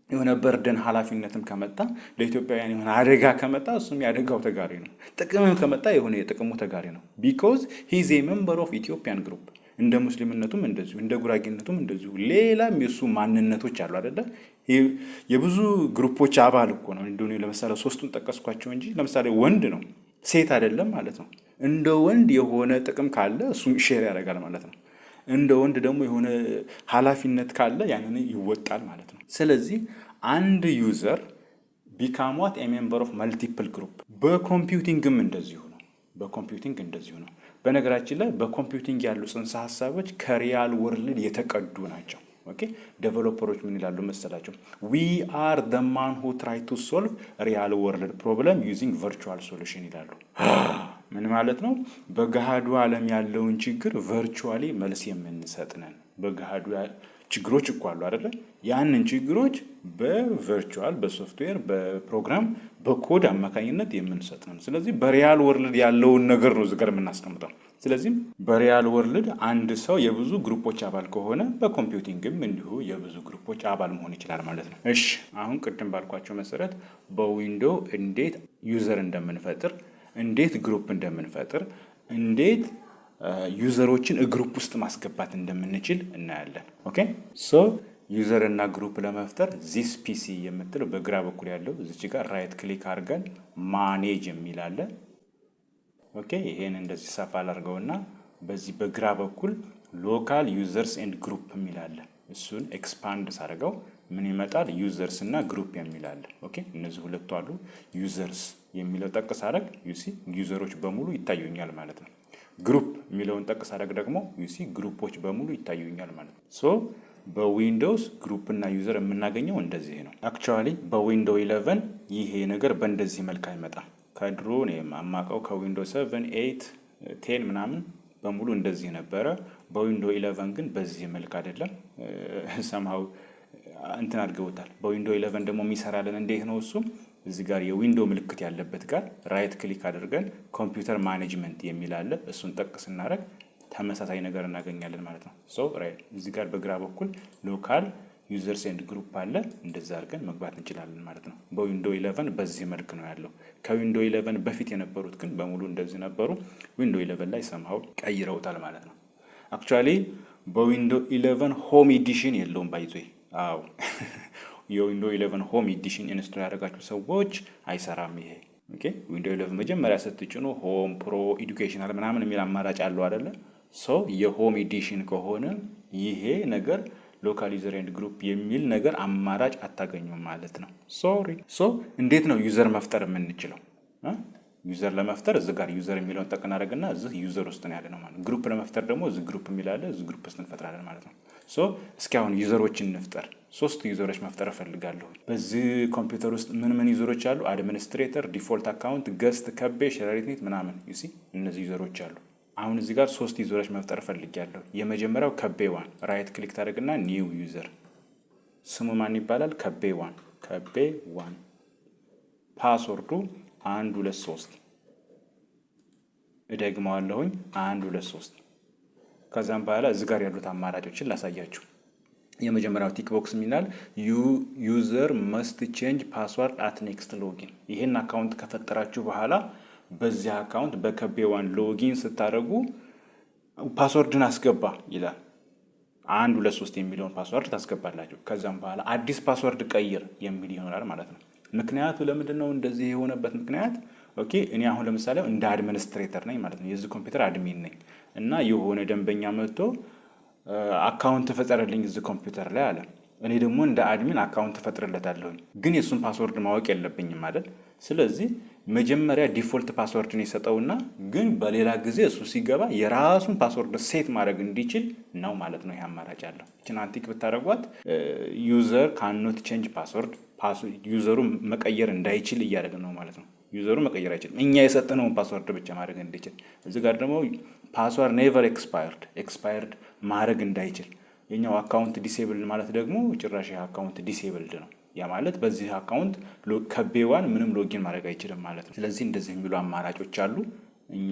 የሆነ በርደን ኃላፊነትም ከመጣ ለኢትዮጵያውያን የሆነ አደጋ ከመጣ እሱም ያደጋው ተጋሪ ነው። ጥቅምም ከመጣ የሆነ የጥቅሙ ተጋሪ ነው። ቢኮዝ ሂዝ ኤ ሜምበር ኦፍ ኢትዮጵያን ግሩፕ። እንደ ሙስሊምነቱም እንደዚሁ፣ እንደ ጉራጌነቱም እንደዚሁ፣ ሌላም የሱ ማንነቶች አሉ አይደለ? የብዙ ግሩፖች አባል እኮ ነው። እንደሆነ ለምሳሌ ሶስቱን ጠቀስኳቸው እንጂ ለምሳሌ ወንድ ነው ሴት አይደለም ማለት ነው። እንደ ወንድ የሆነ ጥቅም ካለ እሱም ሼር ያደርጋል ማለት ነው። እንደ ወንድ ደግሞ የሆነ ኃላፊነት ካለ ያንን ይወጣል ማለት ነው። ስለዚህ አንድ ዩዘር ቢካም ዋት ኤ ሜምበር ኦፍ መልቲፕል ግሩፕ። በኮምፒውቲንግም እንደዚሁ ነው። በኮምፒውቲንግ እንደዚሁ ነው። በነገራችን ላይ በኮምፒውቲንግ ያሉ ጽንሰ ሀሳቦች ከሪያል ወርልድ የተቀዱ ናቸው። ኦኬ ዴቨሎፐሮች ምን ይላሉ መሰላቸው? ዊ አር ዘ ማን ሁ ትራይ ቱ ሶልቭ ሪያል ወርልድ ፕሮብለም ዩዚንግ ቨርቹዋል ሶሉሽን ይላሉ። ምን ማለት ነው? በገሃዱ ዓለም ያለውን ችግር ቨርቹዋሊ መልስ የምንሰጥ ነን። በገሃዱ ችግሮች እኮ አሉ አይደለ? ያንን ችግሮች በቨርቹዋል በሶፍትዌር በፕሮግራም በኮድ አማካኝነት የምንሰጥ ነን። ስለዚህ በሪያል ወርልድ ያለውን ነገር ነው እዚህ ጋር የምናስቀምጠው። ስለዚህ በሪያል ወርልድ አንድ ሰው የብዙ ግሩፖች አባል ከሆነ በኮምፒውቲንግም እንዲሁ የብዙ ግሩፖች አባል መሆን ይችላል ማለት ነው። እሺ አሁን ቅድም ባልኳቸው መሰረት በዊንዶው እንዴት ዩዘር እንደምንፈጥር፣ እንዴት ግሩፕ እንደምንፈጥር፣ እንዴት ዩዘሮችን ግሩፕ ውስጥ ማስገባት እንደምንችል እናያለን። ኦኬ ሶ ዩዘር እና ግሩፕ ለመፍጠር ዚስ ፒሲ የምትለው በግራ በኩል ያለው እዚች ጋር ራይት ክሊክ አድርገን ማኔጅ የሚል አለ። ኦኬ ይሄን እንደዚህ ሰፋ አድርገውና በዚህ በግራ በኩል ሎካል ዩዘርስ ኤንድ ግሩፕ የሚል አለ። እሱን ኤክስፓንድ ሳደርገው ምን ይመጣል? ዩዘርስ እና ግሩፕ የሚል አለ። ኦኬ እነዚህ ሁለቱ አሉ። ዩዘርስ የሚለው ጠቅስ አደረግ ዩሲ ዩዘሮች በሙሉ ይታዩኛል ማለት ነው። ግሩፕ የሚለውን ጠቅስ አደረግ ደግሞ ዩሲ ግሩፖች በሙሉ ይታዩኛል ማለት ነው። ሶ በዊንዶውስ ግሩፕ እና ዩዘር የምናገኘው እንደዚህ ነው። አክቹዋሊ በዊንዶው 11 ይሄ ነገር በእንደዚህ መልክ አይመጣም። ከድሮ ነው የማማቀው ከዊንዶውስ 7 8 10 ምናምን በሙሉ እንደዚህ ነበረ። በዊንዶው 11 ግን በዚህ መልክ አይደለም። ሰምሃው እንትን አድርገውታል። በዊንዶው 11 ደግሞ የሚሰራልን እንዴት ነው? እሱ እዚህ ጋር የዊንዶው ምልክት ያለበት ጋር ራይት ክሊክ አድርገን ኮምፒውተር ማኔጅመንት የሚል አለ። እሱን ጠቅስ እናደርግ ተመሳሳይ ነገር እናገኛለን ማለት ነው። ሶ እዚህ ጋር በግራ በኩል ሎካል ዩዘርስ ኤንድ ግሩፕ አለ። እንደዛ አድርገን መግባት እንችላለን ማለት ነው። በዊንዶው 11 በዚህ መልክ ነው ያለው። ከዊንዶው 11 በፊት የነበሩት ግን በሙሉ እንደዚህ ነበሩ። ዊንዶው 11 ላይ ሰምሃው ቀይረውታል ማለት ነው። አክቹአሊ በዊንዶው 11 ሆም ኤዲሽን የለውም ባይዞ። አዎ የዊንዶው 11 ሆም ኤዲሽን ኢንስቶል ያደረጋችሁ ሰዎች አይሰራም ይሄ። ኦኬ ዊንዶው 11 መጀመሪያ ስትጭኑ ሆም ፕሮ ኤዱኬሽናል ምናምን የሚል አማራጭ አለው አይደለ? ሶ የሆም ኤዲሽን ከሆነ ይሄ ነገር ሎካል ዩዘር ኤንድ ግሩፕ የሚል ነገር አማራጭ አታገኙም ማለት ነው። ሶሪ። ሶ እንዴት ነው ዩዘር መፍጠር የምንችለው? ዩዘር ለመፍጠር እዚህ ጋር ዩዘር የሚለውን ጠቅ እናደርግና እዚህ ዩዘር ውስጥ ነው ያለ ነው ማለት ነው። ግሩፕ ለመፍጠር ደግሞ እዚህ ግሩፕ የሚል አለ። እዚህ ግሩፕ ውስጥ እንፈጥራለን ማለት ነው። ሶ እስኪ አሁን ዩዘሮችን እንፍጠር። 3 ዩዘሮች መፍጠር እፈልጋለሁ። በዚህ ኮምፒውተር ውስጥ ምን ዩዘሮች አሉ? አድሚኒስትሬተር፣ ዲፎልት አካውንት፣ ገስት፣ ከቤ፣ ሸረሪትኔት ምናምን ዩሲ እነዚህ ዩዘሮች አሉ። አሁን እዚህ ጋር 3 ዩዘሮች መፍጠር እፈልጋለሁ። የመጀመሪያው ከቤ ዋን ራይት ክሊክ ታደርግና ኒው ዩዘር ስሙ ማን ይባላል? ከቤ ዋን ፓስወርዱ 1 2 3 እደግመዋለሁኝ 1 2 3 ከዛም በኋላ እዚህ ጋር ያሉት አማራጮችን ላሳያችሁ። የመጀመሪያው ቲክ ቦክስ የሚላል ዩዘር መስት ቼንጅ ፓስወርድ አት ኔክስት ሎጊን። ይሄን አካውንት ከፈጠራችሁ በኋላ በዚህ አካውንት በከቤ ዋን ሎጊን ስታደርጉ ፓስወርድን አስገባ ይላል። 1 2 3 የሚለውን ፓስወርድ ታስገባላችሁ። ከዛም በኋላ አዲስ ፓስወርድ ቀይር የሚል ይሆናል ማለት ነው። ምክንያቱ ለምንድን ነው እንደዚህ የሆነበት ምክንያት? ኦኬ እኔ አሁን ለምሳሌ እንደ አድሚኒስትሬተር ነኝ ማለት ነው። የዚህ ኮምፒውተር አድሚን ነኝ እና የሆነ ደንበኛ መጥቶ አካውንት ፈጠረልኝ እዚህ ኮምፒውተር ላይ አለ። እኔ ደግሞ እንደ አድሚን አካውንት ፈጥርለታለሁኝ፣ ግን የሱን ፓስወርድ ማወቅ የለብኝም አይደል? ስለዚህ መጀመሪያ ዲፎልት ፓስወርድን የሰጠውና ግን በሌላ ጊዜ እሱ ሲገባ የራሱን ፓስወርድ ሴት ማድረግ እንዲችል ነው ማለት ነው። ይሄ አማራጭ አለው። እቺን አንቲክ ብታደርጓት ዩዘር ካንኖት ቼንጅ ፓስወርድ ዩዘሩ መቀየር እንዳይችል እያደረግን ነው ማለት ነው። ዩዘሩ መቀየር አይችልም፣ እኛ የሰጠነውን ፓስወርድ ብቻ ማድረግ እንዲችል። እዚህ ጋር ደግሞ ፓስወርድ ኔቨር ኤክስፓየርድ ማድረግ እንዳይችል። የኛው አካውንት ዲሴብልድ ማለት ደግሞ ጭራሽ አካውንት ዲሴብልድ ነው። ያ ማለት በዚህ አካውንት ከቤዋን ምንም ሎጊን ማድረግ አይችልም ማለት ነው። ስለዚህ እንደዚህ የሚሉ አማራጮች አሉ። እኛ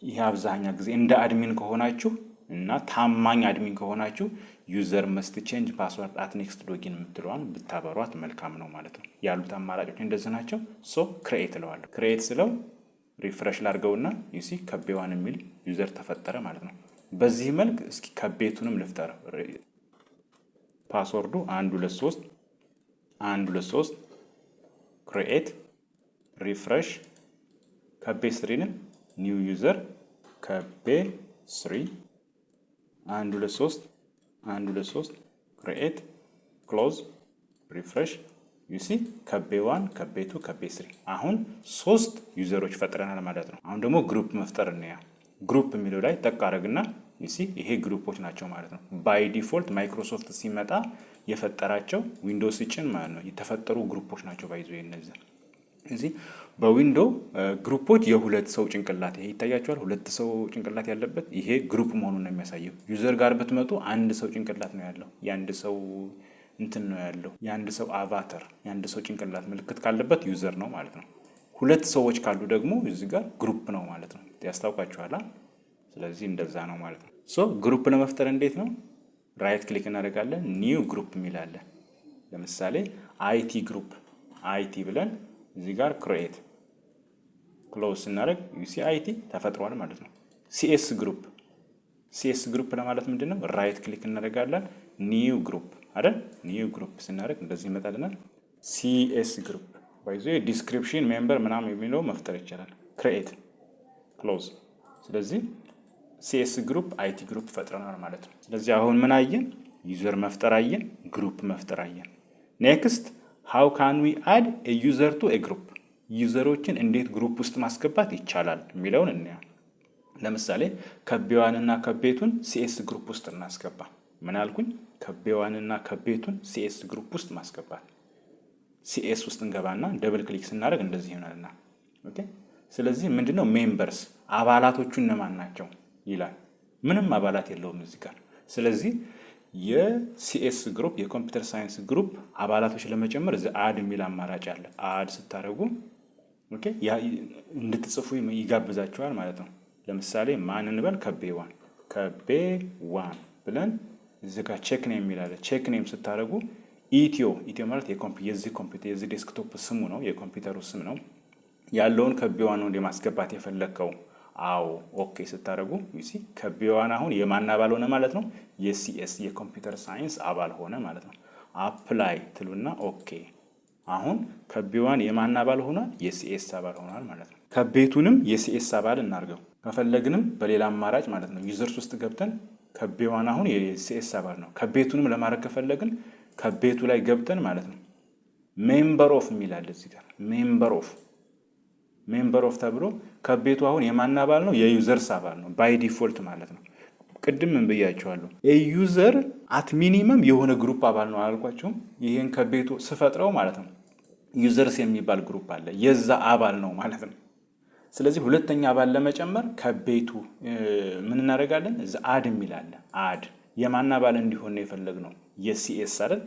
ይሄ አብዛኛ ጊዜ እንደ አድሚን ከሆናችሁ እና ታማኝ አድሚን ከሆናችሁ ዩዘር መስት ቼንጅ ፓስወርድ አት ኔክስት ሎጊን የምትለዋን ብታበሯት መልካም ነው ማለት ነው። ያሉት አማራጮች እንደዚህ ናቸው። ሶ ክሬኤት እለዋለሁ። ክሬኤት ስለው ሪፍሬሽ ላድርገውና ዩሲ ከቤዋን የሚል ዩዘር ተፈጠረ ማለት ነው። በዚህ መልክ እስኪ ከቤቱንም ልፍጠረው። ፓስወርዱ 1 2 3 ክሬኤት ሪፍሬሽ ከቤ 3ንም ኒው ዩዘር ከቤ 3 1 2 3 ክሬኤት ክሎዝ ሪፍሬሽ ዩሲ ከቤ 1 ከቤ 2 ከቤ 3 አሁን 3 ዩዘሮች ፈጥረናል ማለት ነው። አሁን ደግሞ ግሩፕ መፍጠር እንያ። ግሩፕ የሚለው ላይ ጠቅ አደረግና ዩሲ ይሄ ግሩፖች ናቸው ማለት ነው። ባይ ዲፎልት ማይክሮሶፍት ሲመጣ የፈጠራቸው ዊንዶውስ ጭን ማለት ነው የተፈጠሩ ግሩፖች ናቸው። ባይዞ እነዚህ እዚህ በዊንዶው ግሩፖች የሁለት ሰው ጭንቅላት ይሄ ይታያቸዋል። ሁለት ሰው ጭንቅላት ያለበት ይሄ ግሩፕ መሆኑን ነው የሚያሳየው። ዩዘር ጋር ብትመጡ አንድ ሰው ጭንቅላት ነው ያለው። የአንድ ሰው እንትን ነው ያለው። የአንድ ሰው አቫተር፣ የአንድ ሰው ጭንቅላት ምልክት ካለበት ዩዘር ነው ማለት ነው። ሁለት ሰዎች ካሉ ደግሞ እዚህ ጋር ግሩፕ ነው ማለት ነው። ያስታውቃችኋል። ስለዚህ እንደዛ ነው ማለት ነው። ሶ ግሩፕ ለመፍጠር እንዴት ነው? ራይት ክሊክ እናደርጋለን። ኒው ግሩፕ የሚላለን ለምሳሌ አይቲ ግሩፕ አይቲ ብለን እዚህ ጋር ክሬት ክሎዝ ስናደርግ ዩሲ አይቲ ተፈጥሯል ማለት ነው። ሲኤስ ግሩፕ ለማለት ምንድን ነው? ራይት ክሊክ እናደርጋለን። ኒው ግሩፕ አይደል? ኒው ግሩፕ ስናደርግ እንደዚህ ይመጣልናል። ሲኤስ ግሩፕ ባይዞ ዲስክሪፕሽን ሜምበር ምናምን የሚለው መፍጠር ይቻላል። ክሬት ክሎዝ። ስለዚህ ሲኤስ ግሩፕ አይቲ ግሩፕ ፈጥረናል ማለት ነው። ስለዚህ አሁን ምን አየን? ዩዘር መፍጠር አየን፣ ግሩፕ መፍጠር አየን። ኔክስት ሃው ካን ዊ አድ ኤ ዩዘር ቱ ኤ ግሩፕ፣ ዩዘሮችን እንዴት ግሩፕ ውስጥ ማስገባት ይቻላል የሚለውን እናያ። ለምሳሌ ከቤዋንና ከቤቱን ሲኤስ ግሩፕ ውስጥ እናስገባ። ምን አልኩኝ? ከቤዋንና ከቤቱን ሲኤስ ግሩፕ ውስጥ ማስገባት። ሲኤስ ውስጥ እንገባና ደብል ክሊክ ስናደርግ እንደዚህ ይሆናልና ኦኬ። ስለዚህ ምንድነው ሜምበርስ፣ አባላቶቹ እነማን ናቸው ይላል። ምንም አባላት የለውም እዚህ ጋር። ስለዚህ የሲኤስ ግሩፕ የኮምፒውተር ሳይንስ ግሩፕ አባላቶች ለመጨመር እዚህ አድ የሚል አማራጭ አለ። አድ ስታደርጉ ኦኬ እንድትጽፉ ይጋብዛችኋል ማለት ነው። ለምሳሌ ማን እንበል? ከቤ ዋን ብለን እዚህ ጋር ቼክ ኔም የሚል አለ። ቼክ ኔም ስታደርጉ ኢትዮ ማለት የዚህ ኮምፒውተር የዚህ ዴስክቶፕ ስሙ ነው፣ የኮምፒውተሩ ስም ነው ያለውን ከቤዋን ነው እንደማስገባት የፈለከው። አዎ ኦኬ ስታደርጉ ዩሲ ከቤዋን አሁን የማን አባል ሆነ ማለት ነው? የሲኤስ የኮምፒውተር ሳይንስ አባል ሆነ ማለት ነው። አፕላይ ትሉና ኦኬ። አሁን ከቤዋን የማን አባል ሆኗል? የሲኤስ አባል ሆኗል ማለት ነው። ከቤቱንም የሲኤስ አባል እናርገው ከፈለግንም በሌላ አማራጭ ማለት ነው። ዩዘርስ ውስጥ ገብተን ከቤዋን አሁን የሲኤስ አባል ነው። ከቤቱንም ለማድረግ ከፈለግን ከቤቱ ላይ ገብተን ማለት ነው ሜምበር ኦፍ የሚላል እዚህ ጋር ሜምበር ኦፍ ተብሎ ከቤቱ አሁን የማን አባል ነው? የዩዘርስ አባል ነው ባይ ዲፎልት ማለት ነው። ቅድም ምን ብያቸዋለሁ? ዩዘር አት ሚኒመም የሆነ ግሩፕ አባል ነው አላልኳቸውም? ይሄን ከቤቱ ስፈጥረው ማለት ነው ዩዘርስ የሚባል ግሩፕ አለ፣ የዛ አባል ነው ማለት ነው። ስለዚህ ሁለተኛ አባል ለመጨመር ከቤቱ ምን እናደርጋለን? እዛ አድ የሚላለ አድ የማን አባል እንዲሆን ነው የፈለግነው? የሲኤስ አይደል?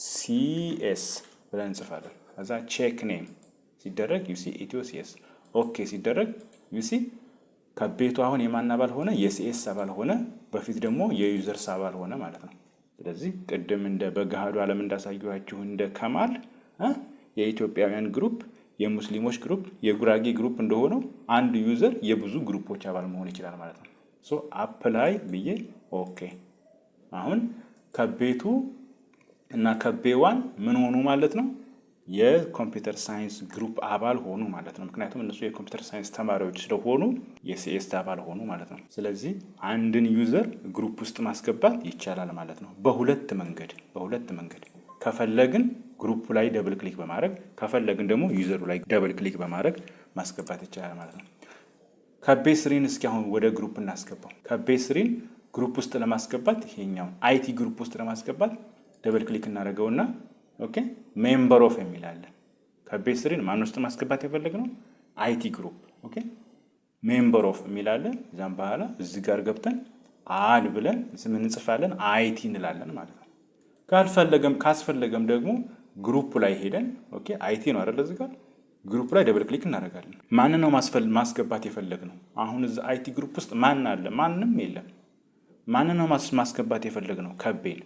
ሲኤስ ብለን እንጽፋለን። ከዛ ቼክ ኔም ሲደረግ ዩሲ ኢትዮ ሲኤስ ኦኬ ሲደረግ ዩሲ ከቤቱ አሁን የማን አባል ሆነ? የሲኤስ አባል ሆነ። በፊት ደግሞ የዩዘርስ አባል ሆነ ማለት ነው። ስለዚህ ቅድም እንደ በገሃዱ ዓለም እንዳሳየኋችሁ እንደ ከማል የኢትዮጵያውያን ግሩፕ፣ የሙስሊሞች ግሩፕ፣ የጉራጌ ግሩፕ እንደሆነው አንድ ዩዘር የብዙ ግሩፖች አባል መሆን ይችላል ማለት ነው። ሶ አፕላይ ብዬ ኦኬ። አሁን ከቤቱ እና ከቤዋን ምን ሆኑ ማለት ነው? የኮምፒውተር ሳይንስ ግሩፕ አባል ሆኑ ማለት ነው። ምክንያቱም እነሱ የኮምፒውተር ሳይንስ ተማሪዎች ስለሆኑ የሲኤስ አባል ሆኑ ማለት ነው። ስለዚህ አንድን ዩዘር ግሩፕ ውስጥ ማስገባት ይቻላል ማለት ነው። በሁለት መንገድ ከፈለግን ግሩፕ ላይ ደብል ክሊክ በማድረግ ከፈለግን ደግሞ ዩዘሩ ላይ ደብል ክሊክ በማድረግ ማስገባት ይቻላል ማለት ነው። ከቤስሪን እስኪ አሁን ወደ ግሩፕ እናስገባው። ከቤስሪን ግሩፕ ውስጥ ለማስገባት ይሄኛው አይቲ ግሩፕ ውስጥ ለማስገባት ደብል ክሊክ እናደርገውና ኦኬ ሜምበር ኦፍ የሚላለን ከቤስሪን ማን ውስጥ ማስገባት የፈለግነው አይቲ ግሩፕ ኦኬ ሜምበር ኦፍ የሚላለን። እዛም በኋላ እዚህ ጋር ገብተን አድ ብለን ምን እንጽፋለን? አይቲ እንላለን ማለት ነው። ካስፈለገም ደግሞ ግሩፕ ላይ ሄደን ኦኬ አይቲ ነው አይደል? እዚህ ጋር ግሩፕ ላይ ደብል ክሊክ እናደርጋለን። ማን ነው ማስገባት የፈለግነው? አሁን እዚህ አይቲ ግሩፕ ውስጥ ማን አለ? ማንም የለም። ማን ነው ማስገባት የፈለግነው? ከቤን